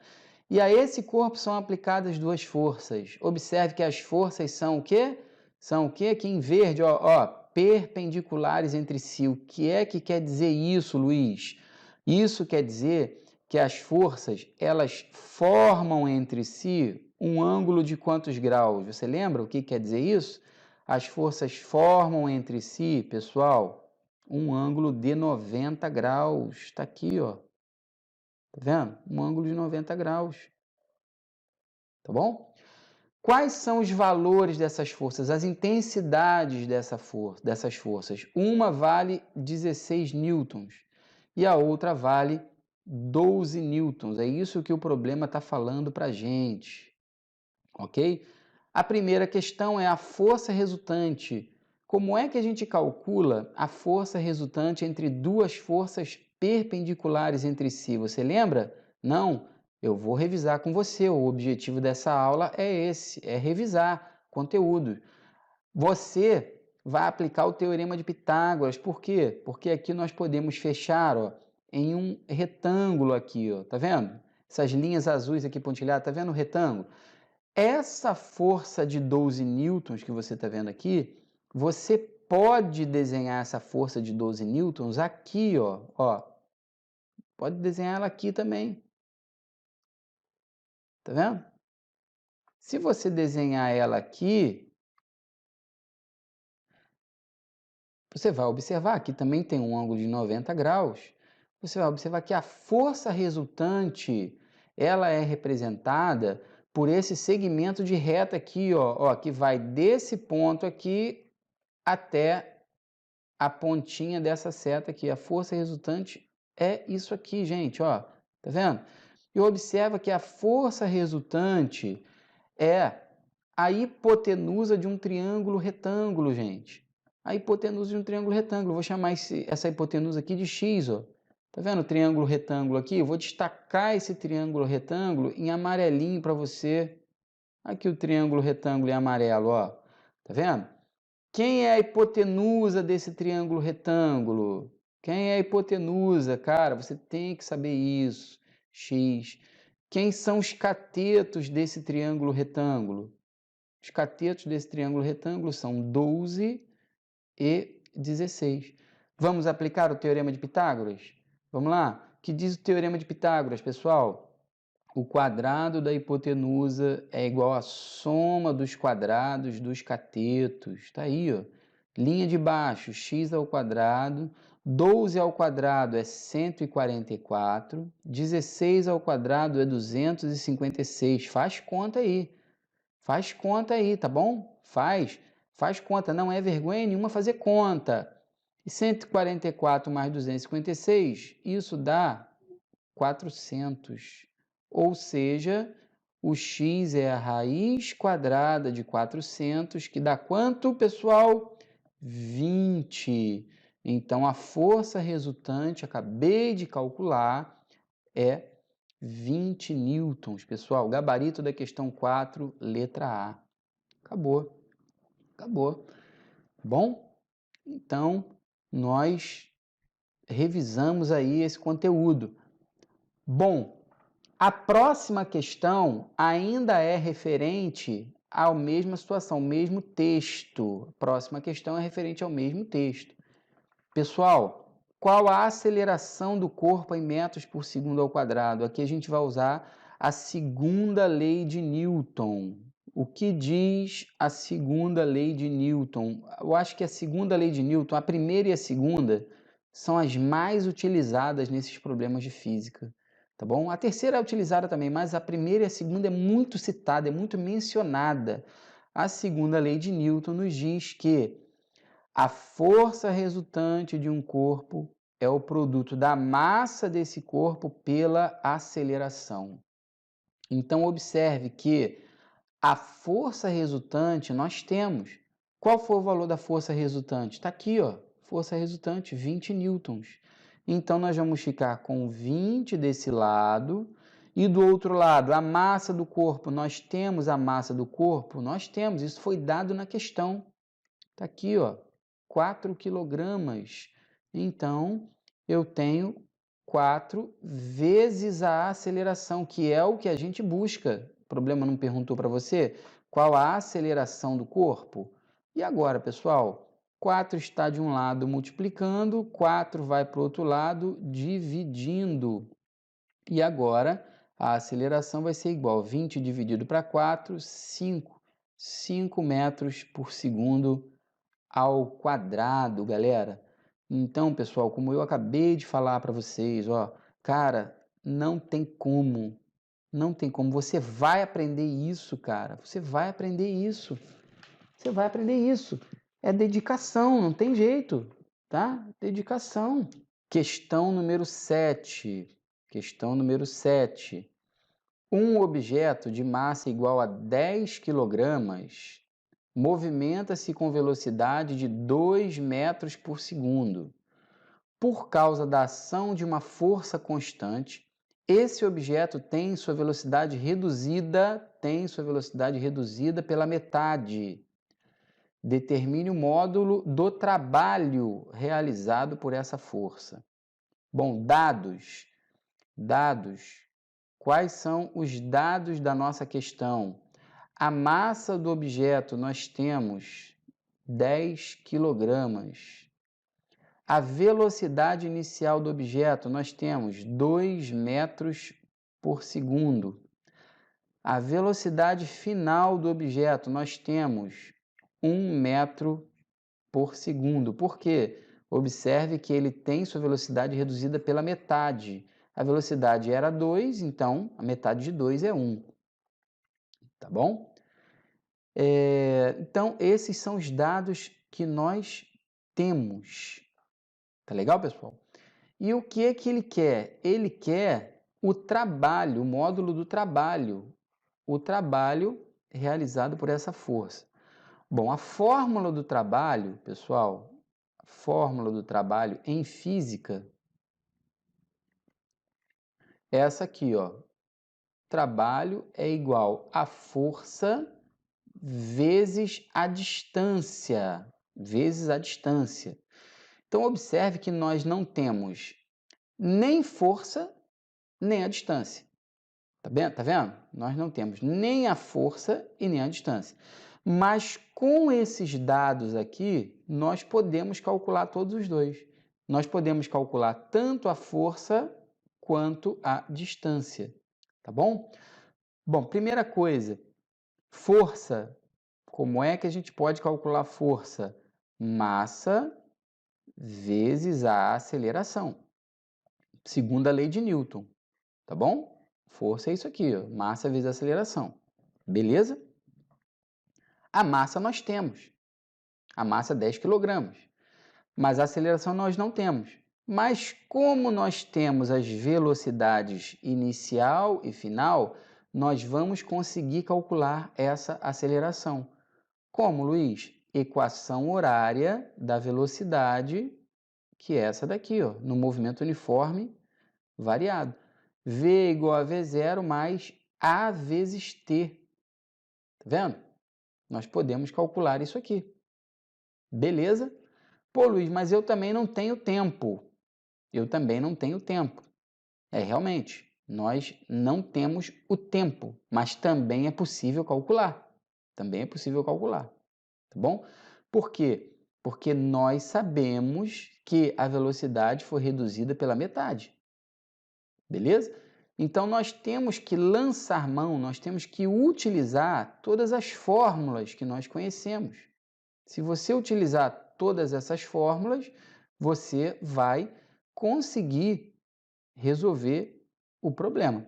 E a esse corpo são aplicadas 2 forças. Observe que as forças são o quê? São o quê? Aqui em verde, ó, perpendiculares entre si. O que é que quer dizer isso, Luiz? Isso quer dizer que as forças, elas formam entre si um ângulo de quantos graus? Você lembra o que quer dizer isso? As forças formam entre si, pessoal, um ângulo de 90 graus. Está aqui, ó. Tá vendo? Um ângulo de 90 graus. Tá bom? Quais são os valores dessas forças, as intensidades dessas forças? Uma vale 16 newtons e a outra vale 12 newtons. É isso que o problema está falando para a gente. Ok? A primeira questão é a força resultante. Como é que a gente calcula a força resultante entre 2 forças perpendiculares entre si? Você lembra? Não? Eu vou revisar com você. O objetivo dessa aula é esse, é revisar conteúdo. Você vai aplicar o teorema de Pitágoras. Por quê? Porque aqui nós podemos fechar, ó, em um retângulo aqui, ó. Tá vendo? Essas linhas azuis aqui pontilhadas, tá vendo o retângulo? Essa força de 12 newtons que você está vendo aqui, você pode desenhar essa força de 12 newtons aqui, ó. Pode desenhar ela aqui também. Tá vendo? Se você desenhar ela aqui, você vai observar que também tem um ângulo de 90 graus. Você vai observar que a força resultante, ela é representada por esse segmento de reta aqui, ó, que vai desse ponto aqui até a pontinha dessa seta aqui. A força resultante é isso aqui, gente, ó. Tá vendo? E observa que a força resultante é a hipotenusa de um triângulo retângulo, gente. A hipotenusa de um triângulo retângulo. Vou chamar essa hipotenusa aqui de x, ó. Tá vendo o triângulo retângulo aqui? Eu vou destacar esse triângulo retângulo em amarelinho para você. Aqui o triângulo retângulo em amarelo, ó. Tá vendo? Quem é a hipotenusa desse triângulo retângulo? Quem é a hipotenusa? Cara, você tem que saber isso. X. Quem são os catetos desse triângulo retângulo? Os catetos desse triângulo retângulo são 12 e 16. Vamos aplicar o teorema de Pitágoras? Vamos lá? O que diz o teorema de Pitágoras, pessoal? O quadrado da hipotenusa é igual à soma dos quadrados dos catetos. Está aí, ó. Linha de baixo, x ao quadrado. 12 ao quadrado é 144. 16 ao quadrado é 256. Faz conta aí. Faz conta aí, tá bom? Faz conta. Não é vergonha nenhuma fazer conta. E 144 mais 256, isso dá 400. Ou seja, o x é a raiz quadrada de 400, que dá quanto, pessoal? 20. Então, a força resultante, acabei de calcular, é 20 newtons. Pessoal, gabarito da questão 4, letra A. Acabou. Acabou. Bom? Então, nós revisamos aí esse conteúdo. Bom, a próxima questão ainda é referente à mesma situação, mesmo texto. A próxima questão é referente ao mesmo texto. Pessoal, qual a aceleração do corpo em metros por segundo ao quadrado? Aqui a gente vai usar a segunda lei de Newton. O que diz a segunda lei de Newton? Eu acho que a segunda lei de Newton, a primeira e a segunda, são as mais utilizadas nesses problemas de física. Tá bom? A terceira é utilizada também, mas a primeira e a segunda é muito citada, é muito mencionada. A segunda lei de Newton nos diz que a força resultante de um corpo é o produto da massa desse corpo pela aceleração. Então, observe que a força resultante nós temos. Qual foi o valor da força resultante? Está aqui, ó. Força resultante, 20 newtons. Então, nós vamos ficar com 20 desse lado. E do outro lado, a massa do corpo. Nós temos a massa do corpo? Nós temos. Isso foi dado na questão. Está aqui, ó. 4 quilogramas. Então, eu tenho 4 vezes a aceleração, que é o que a gente busca. O problema não perguntou para você qual a aceleração do corpo? E agora, pessoal? 4 está de um lado multiplicando, 4 vai para o outro lado dividindo. E agora, a aceleração vai ser igual a 20 dividido para 4, 5. 5 metros por segundo ao quadrado, galera. Então, pessoal, como eu acabei de falar para vocês, ó, cara, não tem como. Não tem como. Você vai aprender isso, cara. Você vai aprender isso. Você vai aprender isso. É dedicação, não tem jeito, tá? Dedicação. Questão número 7. Questão número 7. Um objeto de massa igual a 10 quilogramas movimenta-se com velocidade de 2 metros por segundo. Por causa da ação de uma força constante, esse objeto tem sua velocidade reduzida pela metade. Determine o módulo do trabalho realizado por essa força. Bom, dados. Quais são os dados da nossa questão? A massa do objeto nós temos 10 quilogramas. A velocidade inicial do objeto nós temos 2 metros por segundo. A velocidade final do objeto nós temos 1 metro por segundo. Por quê? Observe que ele tem sua velocidade reduzida pela metade. A velocidade era 2, então a metade de 2 é 1. Tá bom? Então, esses são os dados que nós temos. Tá legal, pessoal? E o que é que ele quer? Ele quer o trabalho, o módulo do trabalho. O trabalho realizado por essa força. Bom, a fórmula do trabalho, pessoal, a fórmula do trabalho em física é essa aqui, ó. Trabalho é igual a força vezes a distância. Então, observe que nós não temos nem força, nem a distância. Tá vendo? Nós não temos nem a força e nem a distância. Mas com esses dados aqui, nós podemos calcular todos os dois. Nós podemos calcular tanto a força quanto a distância. tá bom? Bom, primeira coisa, força. Como é que a gente pode calcular força? Massa vezes a aceleração. Segunda lei de Newton, tá bom? Força é isso aqui, ó, massa vezes aceleração. Beleza? A massa nós temos. A massa é 10 kg. Mas a aceleração nós não temos. Mas como nós temos as velocidades inicial e final, nós vamos conseguir calcular essa aceleração. Como, Luiz? Equação horária da velocidade, que é essa daqui, ó, no movimento uniforme variado. V igual a V0 mais A vezes T. Tá vendo? Nós podemos calcular isso aqui. Beleza? Pô, Luiz, mas eu também não tenho tempo. Eu também não tenho tempo. Realmente, nós não temos o tempo, mas também é possível calcular. Também é possível calcular, tá bom? Por quê? Porque nós sabemos que a velocidade foi reduzida pela metade. Beleza? Então, nós temos que lançar mão, nós temos que utilizar todas as fórmulas que nós conhecemos. Se você utilizar todas essas fórmulas, você vai conseguir resolver o problema.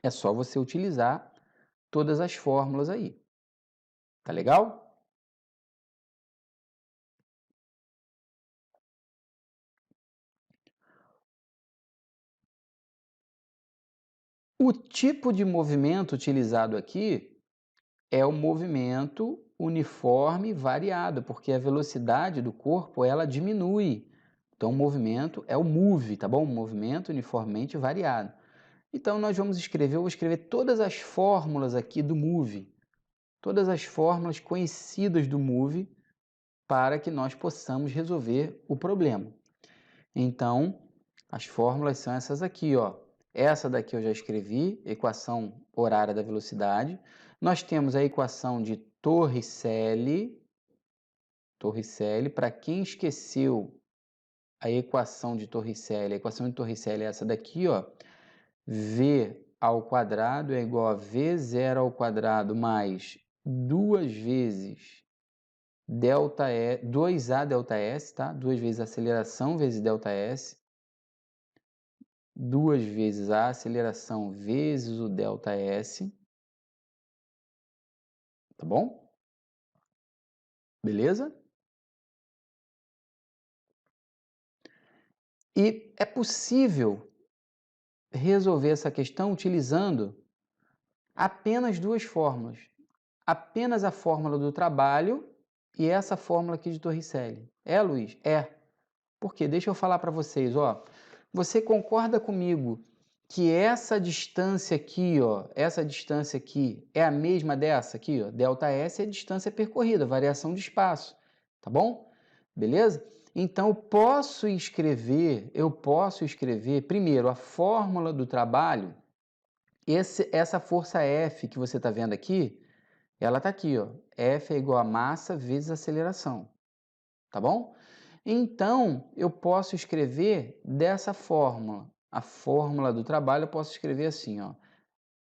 É só você utilizar todas as fórmulas aí. Tá legal? O tipo de movimento utilizado aqui é o movimento uniforme variado, porque a velocidade do corpo ela diminui. Então, o movimento é o move, tá bom? Movimento uniformemente variado. Então, nós vamos escrever, eu vou escrever todas as fórmulas aqui do move, todas as fórmulas conhecidas do move, para que nós possamos resolver o problema. Então, as fórmulas são essas aqui, ó. Essa daqui eu já escrevi, equação horária da velocidade. Nós temos a equação de Torricelli. Torricelli, para quem esqueceu a equação de Torricelli, a equação de Torricelli é essa daqui, ó. V ao quadrado é igual a V0 ao quadrado mais 2 vezes delta E, 2A delta S, tá? 2 vezes a aceleração vezes delta S. 2 vezes a aceleração vezes o delta S. Tá bom? Beleza? E é possível resolver essa questão utilizando apenas duas fórmulas. Apenas a fórmula do trabalho e essa fórmula aqui de Torricelli. É, Luiz? É. Por quê? Deixa eu falar para vocês, ó. Você concorda comigo que essa distância aqui, ó, essa distância aqui é a mesma dessa aqui, ó? Delta S é a distância percorrida, variação de espaço, tá bom? Beleza? Então, eu posso escrever primeiro a fórmula do trabalho, essa força F que você está vendo aqui, ela está aqui, ó. F é igual a massa vezes aceleração, tá bom? Então, eu posso escrever dessa fórmula. A fórmula do trabalho eu posso escrever assim, ó.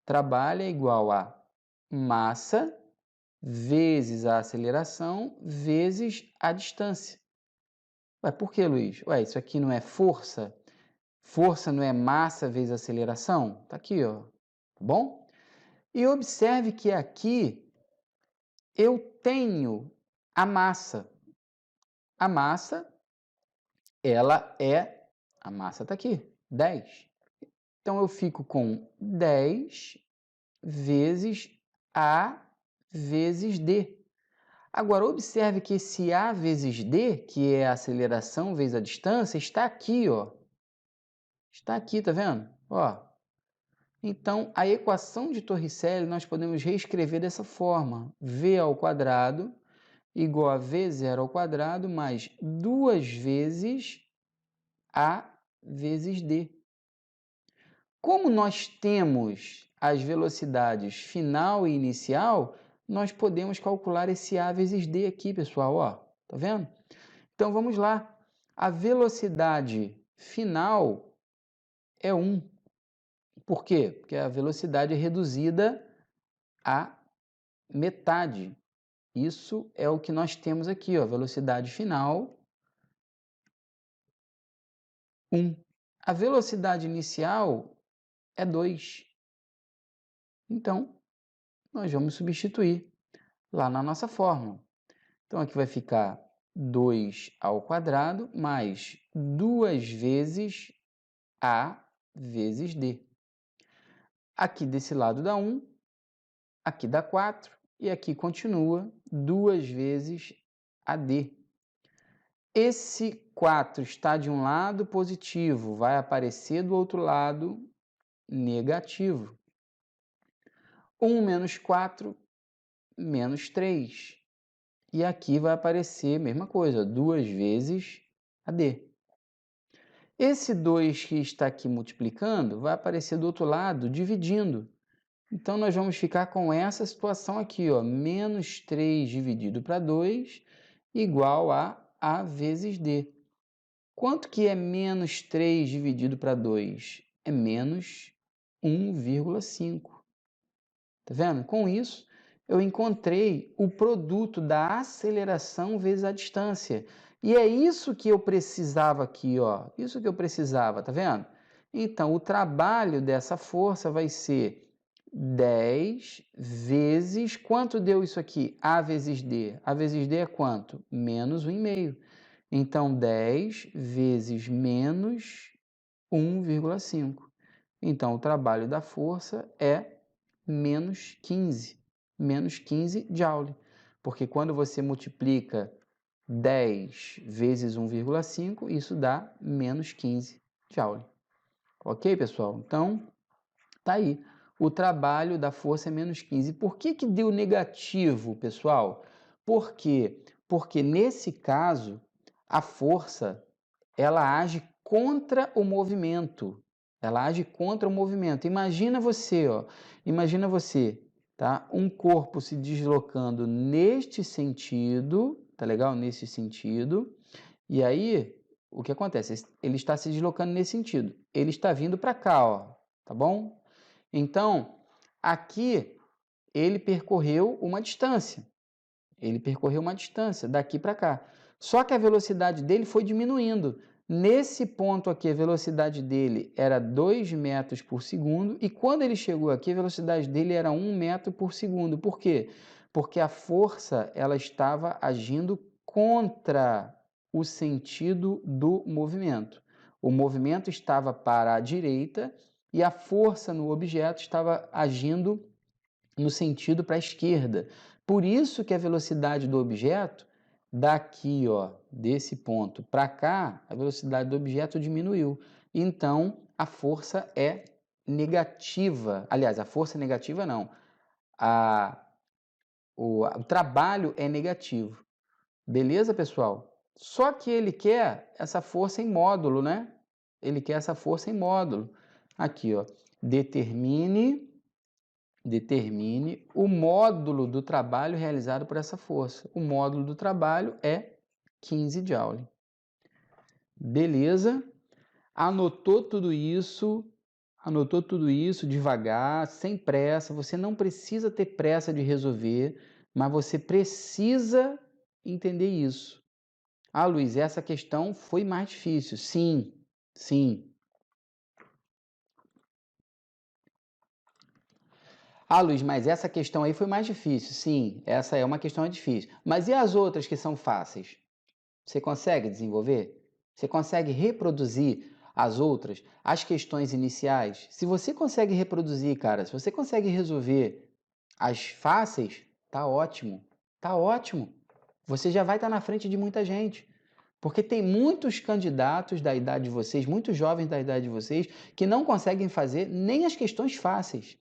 Trabalho é igual a massa vezes a aceleração vezes a distância. Ué, por que, Luiz? Ué, isso aqui não é força? Força não é massa vezes aceleração? Tá aqui, ó. Tá bom? E observe que aqui eu tenho a massa. A massa, a massa está aqui, 10. Então, eu fico com 10 vezes A vezes D. Agora, observe que esse A vezes D, que é a aceleração vezes a distância, está aqui, ó. Está aqui, tá vendo? Ó. Então, a equação de Torricelli nós podemos reescrever dessa forma. V ao quadrado igual a V0 ao quadrado mais 2 vezes A vezes D. Como nós temos as velocidades final e inicial, nós podemos calcular esse A vezes D aqui, pessoal, ó. Tá vendo? Então, vamos lá. A velocidade final é 1. Por quê? Porque a velocidade é reduzida à metade. Isso é o que nós temos aqui, ó, velocidade final 1. A velocidade inicial é 2. Então, nós vamos substituir lá na nossa fórmula. Então, aqui vai ficar 2 ao quadrado mais 2 vezes A vezes D. Aqui desse lado dá 1, aqui dá 4 e aqui continua 2 vezes AD. Esse 4 está de um lado positivo, vai aparecer do outro lado negativo. 1 menos 4, menos 3. E aqui vai aparecer a mesma coisa, 2 vezes AD. Esse 2 que está aqui multiplicando vai aparecer do outro lado dividindo. Então, nós vamos ficar com essa situação aqui, ó, menos 3 dividido para 2 igual a A vezes D. Quanto que é menos 3 dividido para 2? É menos 1,5. Tá vendo? Com isso, eu encontrei o produto da aceleração vezes a distância. E é isso que eu precisava aqui, ó. Isso que eu precisava, tá vendo? Então, o trabalho dessa força vai ser 10 vezes... Quanto deu isso aqui? A vezes D. A vezes D é quanto? Menos 1,5. Então, 10 vezes menos 1,5. Então, o trabalho da força é menos 15 Joule. Porque quando você multiplica 10 vezes 1,5, isso dá menos 15 Joule. Ok, pessoal? Então, tá aí. O trabalho da força é menos 15. Por que que deu negativo, pessoal? Por quê? Porque nesse caso, a força, ela age contra o movimento. Ela age contra o movimento. Imagina você, ó. Imagina você, tá? Um corpo se deslocando neste sentido, tá legal? Nesse sentido. E aí, o que acontece? Ele está se deslocando nesse sentido. Ele está vindo para cá, ó. Tá bom? Então, aqui ele percorreu uma distância. Ele percorreu uma distância daqui para cá. Só que a velocidade dele foi diminuindo. Nesse ponto aqui, a velocidade dele era 2 metros por segundo e quando ele chegou aqui, a velocidade dele era 1 metro por segundo. Por quê? Porque a força ela estava agindo contra o sentido do movimento. O movimento estava para a direita e a força no objeto estava agindo no sentido para a esquerda. Por isso que a velocidade do objeto, daqui, ó, desse ponto para cá, a velocidade do objeto diminuiu. Então, a força é negativa. Aliás, a força negativa não. O trabalho é negativo. Beleza, pessoal? Só que ele quer essa força em módulo, né? Ele quer essa força em módulo. Aqui, ó. Determine o módulo do trabalho realizado por essa força. O módulo do trabalho é 15 Joule. Beleza? Anotou tudo isso devagar, sem pressa. Você não precisa ter pressa de resolver, mas você precisa entender isso. Ah, Luiz, essa questão foi mais difícil. Sim, sim. Ah, Luiz, mas essa questão aí foi mais difícil. Sim, essa é uma questão difícil. Mas e as outras que são fáceis? Você consegue desenvolver? Você consegue reproduzir as outras, as questões iniciais? Se você consegue reproduzir, cara, se você consegue resolver as fáceis, tá ótimo. Tá ótimo. Você já vai estar na frente de muita gente. Porque tem muitos candidatos da idade de vocês, muitos jovens da idade de vocês, que não conseguem fazer nem as questões fáceis.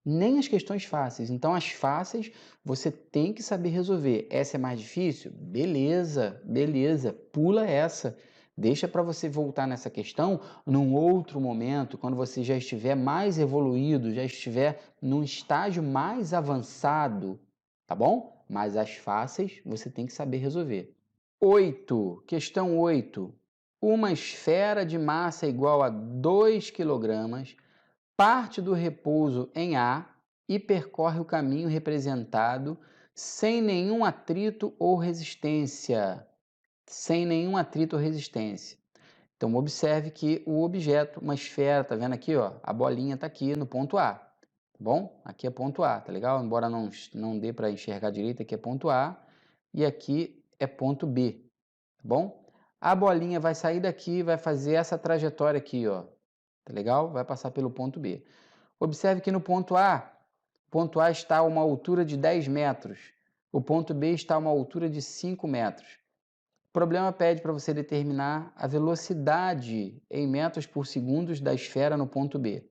Nem as questões fáceis. Então, as fáceis você tem que saber resolver. Essa é mais difícil? Beleza, beleza. Pula essa. Deixa para você voltar nessa questão num outro momento, quando você já estiver mais evoluído, já estiver num estágio mais avançado, tá bom? Mas as fáceis você tem que saber resolver. 8. Questão 8. Uma esfera de massa igual a 2 kg parte do repouso em A e percorre o caminho representado sem nenhum atrito ou resistência. Sem nenhum atrito ou resistência. Então, observe que o objeto, uma esfera, tá vendo aqui, ó? A bolinha tá aqui no ponto A, tá bom? Aqui é ponto A, tá legal? Embora não dê para enxergar direito, aqui é ponto A e aqui é ponto B, tá bom? A bolinha vai sair daqui, vai fazer essa trajetória aqui, ó, tá legal? Vai passar pelo ponto B. Observe que no ponto A está a uma altura de 10 metros, o ponto B está a uma altura de 5 metros. O problema pede para você determinar a velocidade em metros por segundo da esfera no ponto B.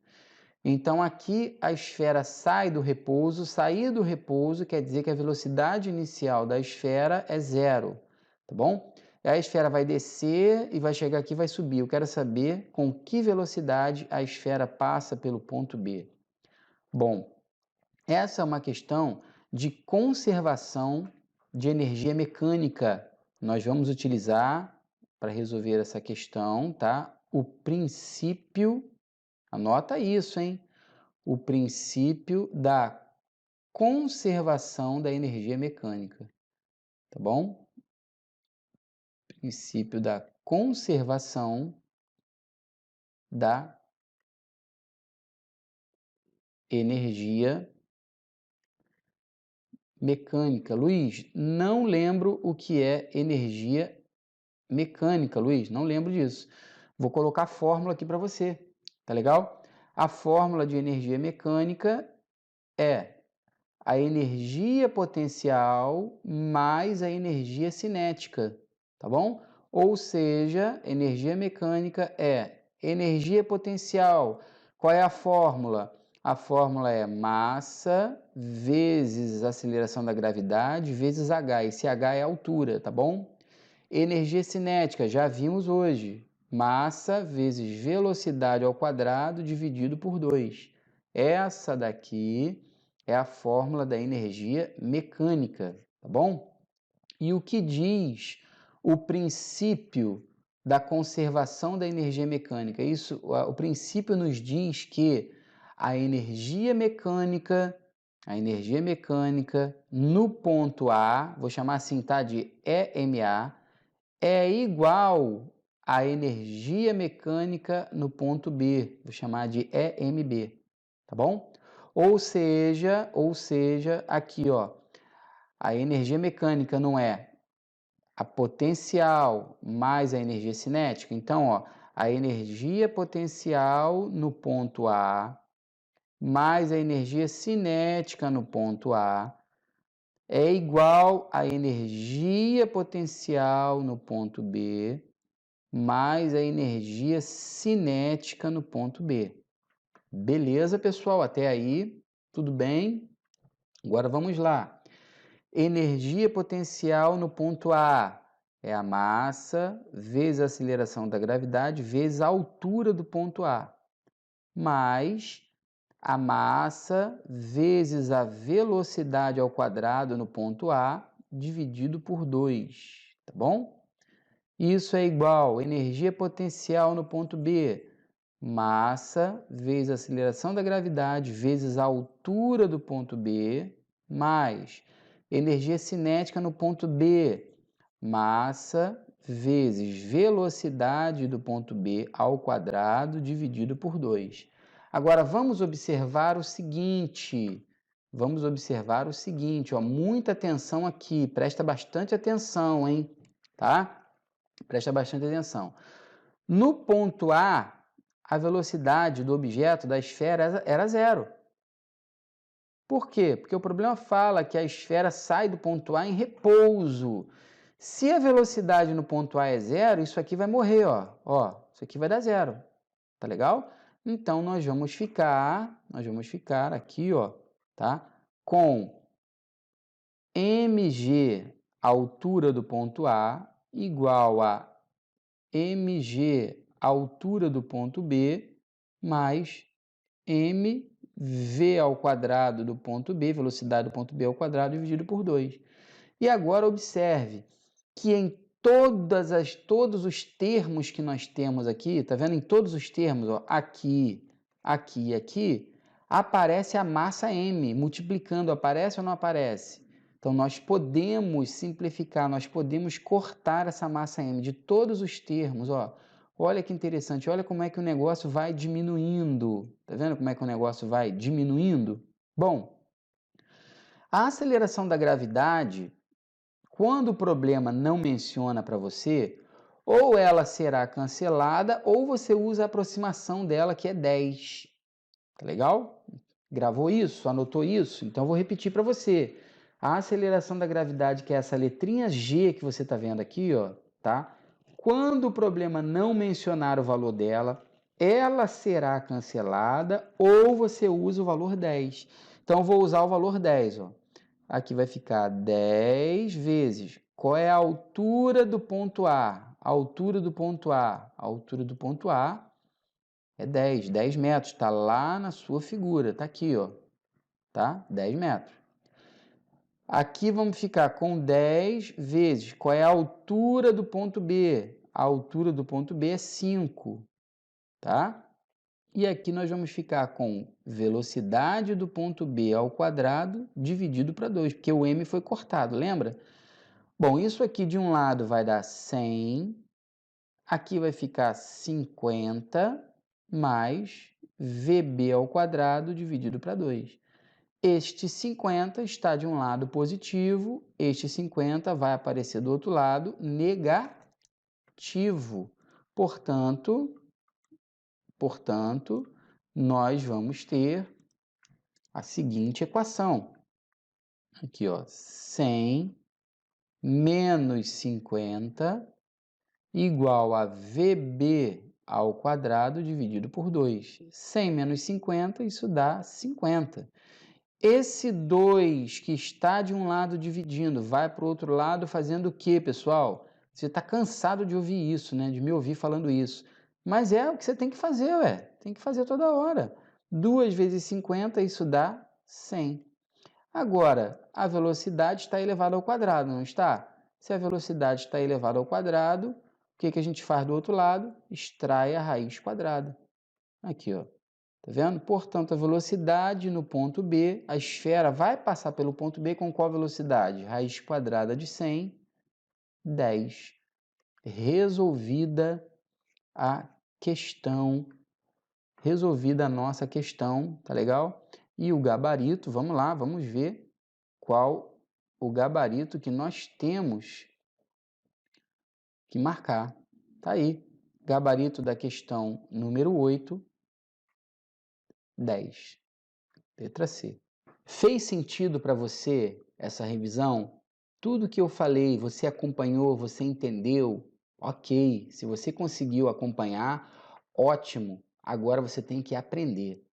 Então, aqui a esfera sai do repouso. Sair do repouso quer dizer que a velocidade inicial da esfera é zero, tá bom? E a esfera vai descer e vai chegar aqui e vai subir. Eu quero saber com que velocidade a esfera passa pelo ponto B. Bom, essa é uma questão de conservação de energia mecânica. Nós vamos utilizar, para resolver essa questão, tá? O princípio, anota isso, hein? O princípio da conservação da energia mecânica, tá bom? Princípio da conservação da energia mecânica. Luiz, não lembro o que é energia mecânica, Luiz, não lembro disso. Vou colocar a fórmula aqui para você, tá legal? A fórmula de energia mecânica é a energia potencial mais a energia cinética, tá bom? Ou seja, energia mecânica é energia potencial. Qual é a fórmula? A fórmula é massa vezes aceleração da gravidade vezes h. Esse h é a altura, tá bom? Energia cinética, já vimos hoje. Massa vezes velocidade ao quadrado dividido por 2. Essa daqui é a fórmula da energia mecânica, tá bom? E o que diz o princípio da conservação da energia mecânica? O princípio nos diz que a energia mecânica no ponto A, vou chamar assim, tá, de EMA, é igual à energia mecânica no ponto B, vou chamar de EMB, tá bom? Ou seja, aqui, ó, a energia mecânica não é a potencial mais a energia cinética? Então, ó, a energia potencial no ponto A mais a energia cinética no ponto A é igual à energia potencial no ponto B mais a energia cinética no ponto B. Beleza, pessoal? Até aí, tudo bem? Agora vamos lá. Energia potencial no ponto A é a massa vezes a aceleração da gravidade vezes a altura do ponto A, mais a massa vezes a velocidade ao quadrado no ponto A dividido por 2, tá bom? Isso é igual a energia potencial no ponto B, massa vezes a aceleração da gravidade vezes a altura do ponto B, mais energia cinética no ponto B, massa vezes velocidade do ponto B ao quadrado dividido por 2. Agora, vamos observar o seguinte, ó, muita atenção aqui, presta bastante atenção, hein, tá? Presta bastante atenção. No ponto A, a velocidade do objeto, da esfera, era zero. Por quê? Porque o problema fala que a esfera sai do ponto A em repouso. Se a velocidade no ponto A é zero, isso aqui vai morrer, ó. Ó, isso aqui vai dar zero. Tá legal? Então, nós vamos ficar aqui, ó, tá? Com mg, altura do ponto A, igual a mg, altura do ponto B, mais mv ao quadrado do ponto B, velocidade do ponto B ao quadrado, dividido por 2. E agora observe que em todos os termos que nós temos aqui, tá vendo? Em todos os termos, ó, aqui, aqui e aqui, aparece a massa m, multiplicando, aparece ou não aparece? Então, nós podemos simplificar, nós podemos cortar essa massa m de todos os termos, ó. Olha que interessante, olha como é que o negócio vai diminuindo. Tá vendo como é que o negócio vai diminuindo? Bom, a aceleração da gravidade, quando o problema não menciona para você, ou ela será cancelada, ou você usa a aproximação dela, que é 10. Tá legal? Gravou isso? Anotou isso? Então, eu vou repetir para você. A aceleração da gravidade, que é essa letrinha G que você está vendo aqui, ó, tá? Quando o problema não mencionar o valor dela, ela será cancelada ou você usa o valor 10. Então, eu vou usar o valor 10, ó. Aqui vai ficar 10 vezes. Qual é a altura do ponto A? A altura do ponto A. A altura do ponto A é 10 metros. Está lá na sua figura. Está aqui, ó. Tá? 10 metros. Aqui vamos ficar com 10 vezes. Qual é a altura do ponto B? A altura do ponto B é 5. Tá? E aqui nós vamos ficar com velocidade do ponto B ao quadrado dividido para 2, porque o m foi cortado, lembra? Bom, isso aqui de um lado vai dar 100, aqui vai ficar 50 mais VB ao quadrado dividido para 2. Este 50 está de um lado positivo, este 50 vai aparecer do outro lado negativo. Portanto, nós vamos ter a seguinte equação. Aqui, ó, 100 menos 50 igual a VB ao quadrado dividido por 2. 100 menos 50, isso dá 50. Esse 2 que está de um lado dividindo, vai para o outro lado fazendo o quê, pessoal? Você está cansado de ouvir isso, né? De me ouvir falando isso. Mas é o que você tem que fazer, ué. Tem que fazer toda hora. 2 vezes 50, isso dá 100. Agora, a velocidade está elevada ao quadrado, não está? Se a velocidade está elevada ao quadrado, o que a gente faz do outro lado? Extrai a raiz quadrada. Aqui, ó. Tá vendo? Portanto, a velocidade no ponto B, a esfera vai passar pelo ponto B com qual velocidade? Raiz quadrada de 100, 10. Resolvida a questão, resolvida a nossa questão, tá legal? E o gabarito, vamos lá, vamos ver qual o gabarito que nós temos que marcar. Tá aí, gabarito da questão número 8, 10, letra C. Fez sentido para você essa revisão? Tudo que eu falei, você acompanhou, você entendeu? Ok, se você conseguiu acompanhar, ótimo. Agora você tem que aprender.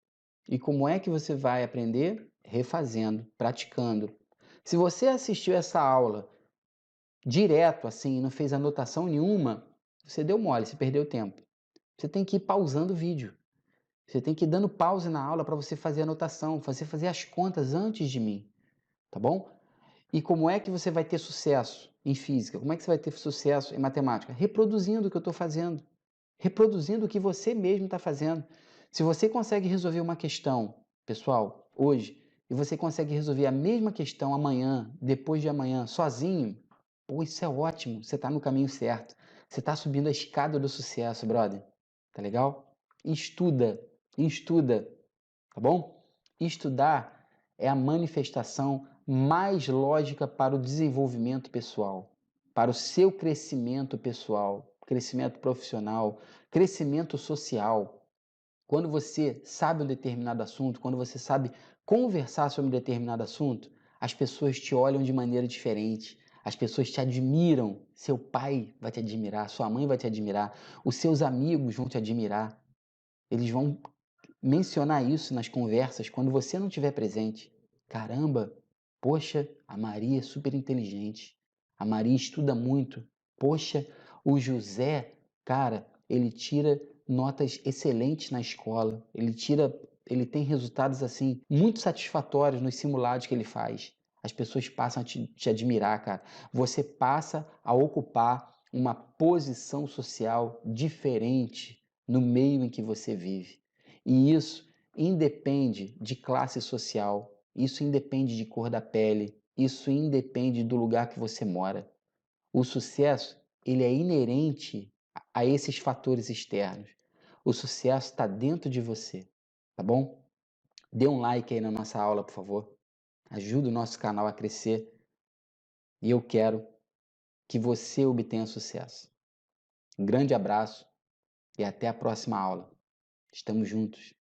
E como é que você vai aprender? Refazendo, praticando. Se você assistiu essa aula direto assim, não fez anotação nenhuma, você deu mole, você perdeu tempo. Você tem que ir pausando o vídeo. Você tem que ir dando pause na aula para você fazer anotação, fazer as contas antes de mim, tá bom? E como é que você vai ter sucesso em física? Como é que você vai ter sucesso em matemática? Reproduzindo o que eu estou fazendo. Reproduzindo o que você mesmo está fazendo. Se você consegue resolver uma questão, pessoal, hoje, e você consegue resolver a mesma questão amanhã, depois de amanhã, sozinho, pô, isso é ótimo. Você está no caminho certo. Você está subindo a escada do sucesso, brother. Tá legal? Estuda, estuda, tá bom? Estudar é a manifestação mais lógica para o desenvolvimento pessoal, para o seu crescimento pessoal, crescimento profissional, crescimento social. Quando você sabe um determinado assunto, quando você sabe conversar sobre um determinado assunto, as pessoas te olham de maneira diferente, as pessoas te admiram, seu pai vai te admirar, sua mãe vai te admirar, os seus amigos vão te admirar. Eles vão mencionar isso nas conversas quando você não estiver presente. Caramba, poxa, a Maria é super inteligente. A Maria estuda muito. Poxa, o José, cara, ele tira notas excelentes na escola. Ele tem resultados assim muito satisfatórios nos simulados que ele faz. As pessoas passam a te admirar, cara. Você passa a ocupar uma posição social diferente no meio em que você vive. E isso independe de classe social, isso independe de cor da pele, isso independe do lugar que você mora. O sucesso, ele é inerente a esses fatores externos. O sucesso está dentro de você, tá bom? Dê um like aí na nossa aula, por favor. Ajuda o nosso canal a crescer e eu quero que você obtenha sucesso. Um grande abraço e até a próxima aula. Estamos juntos.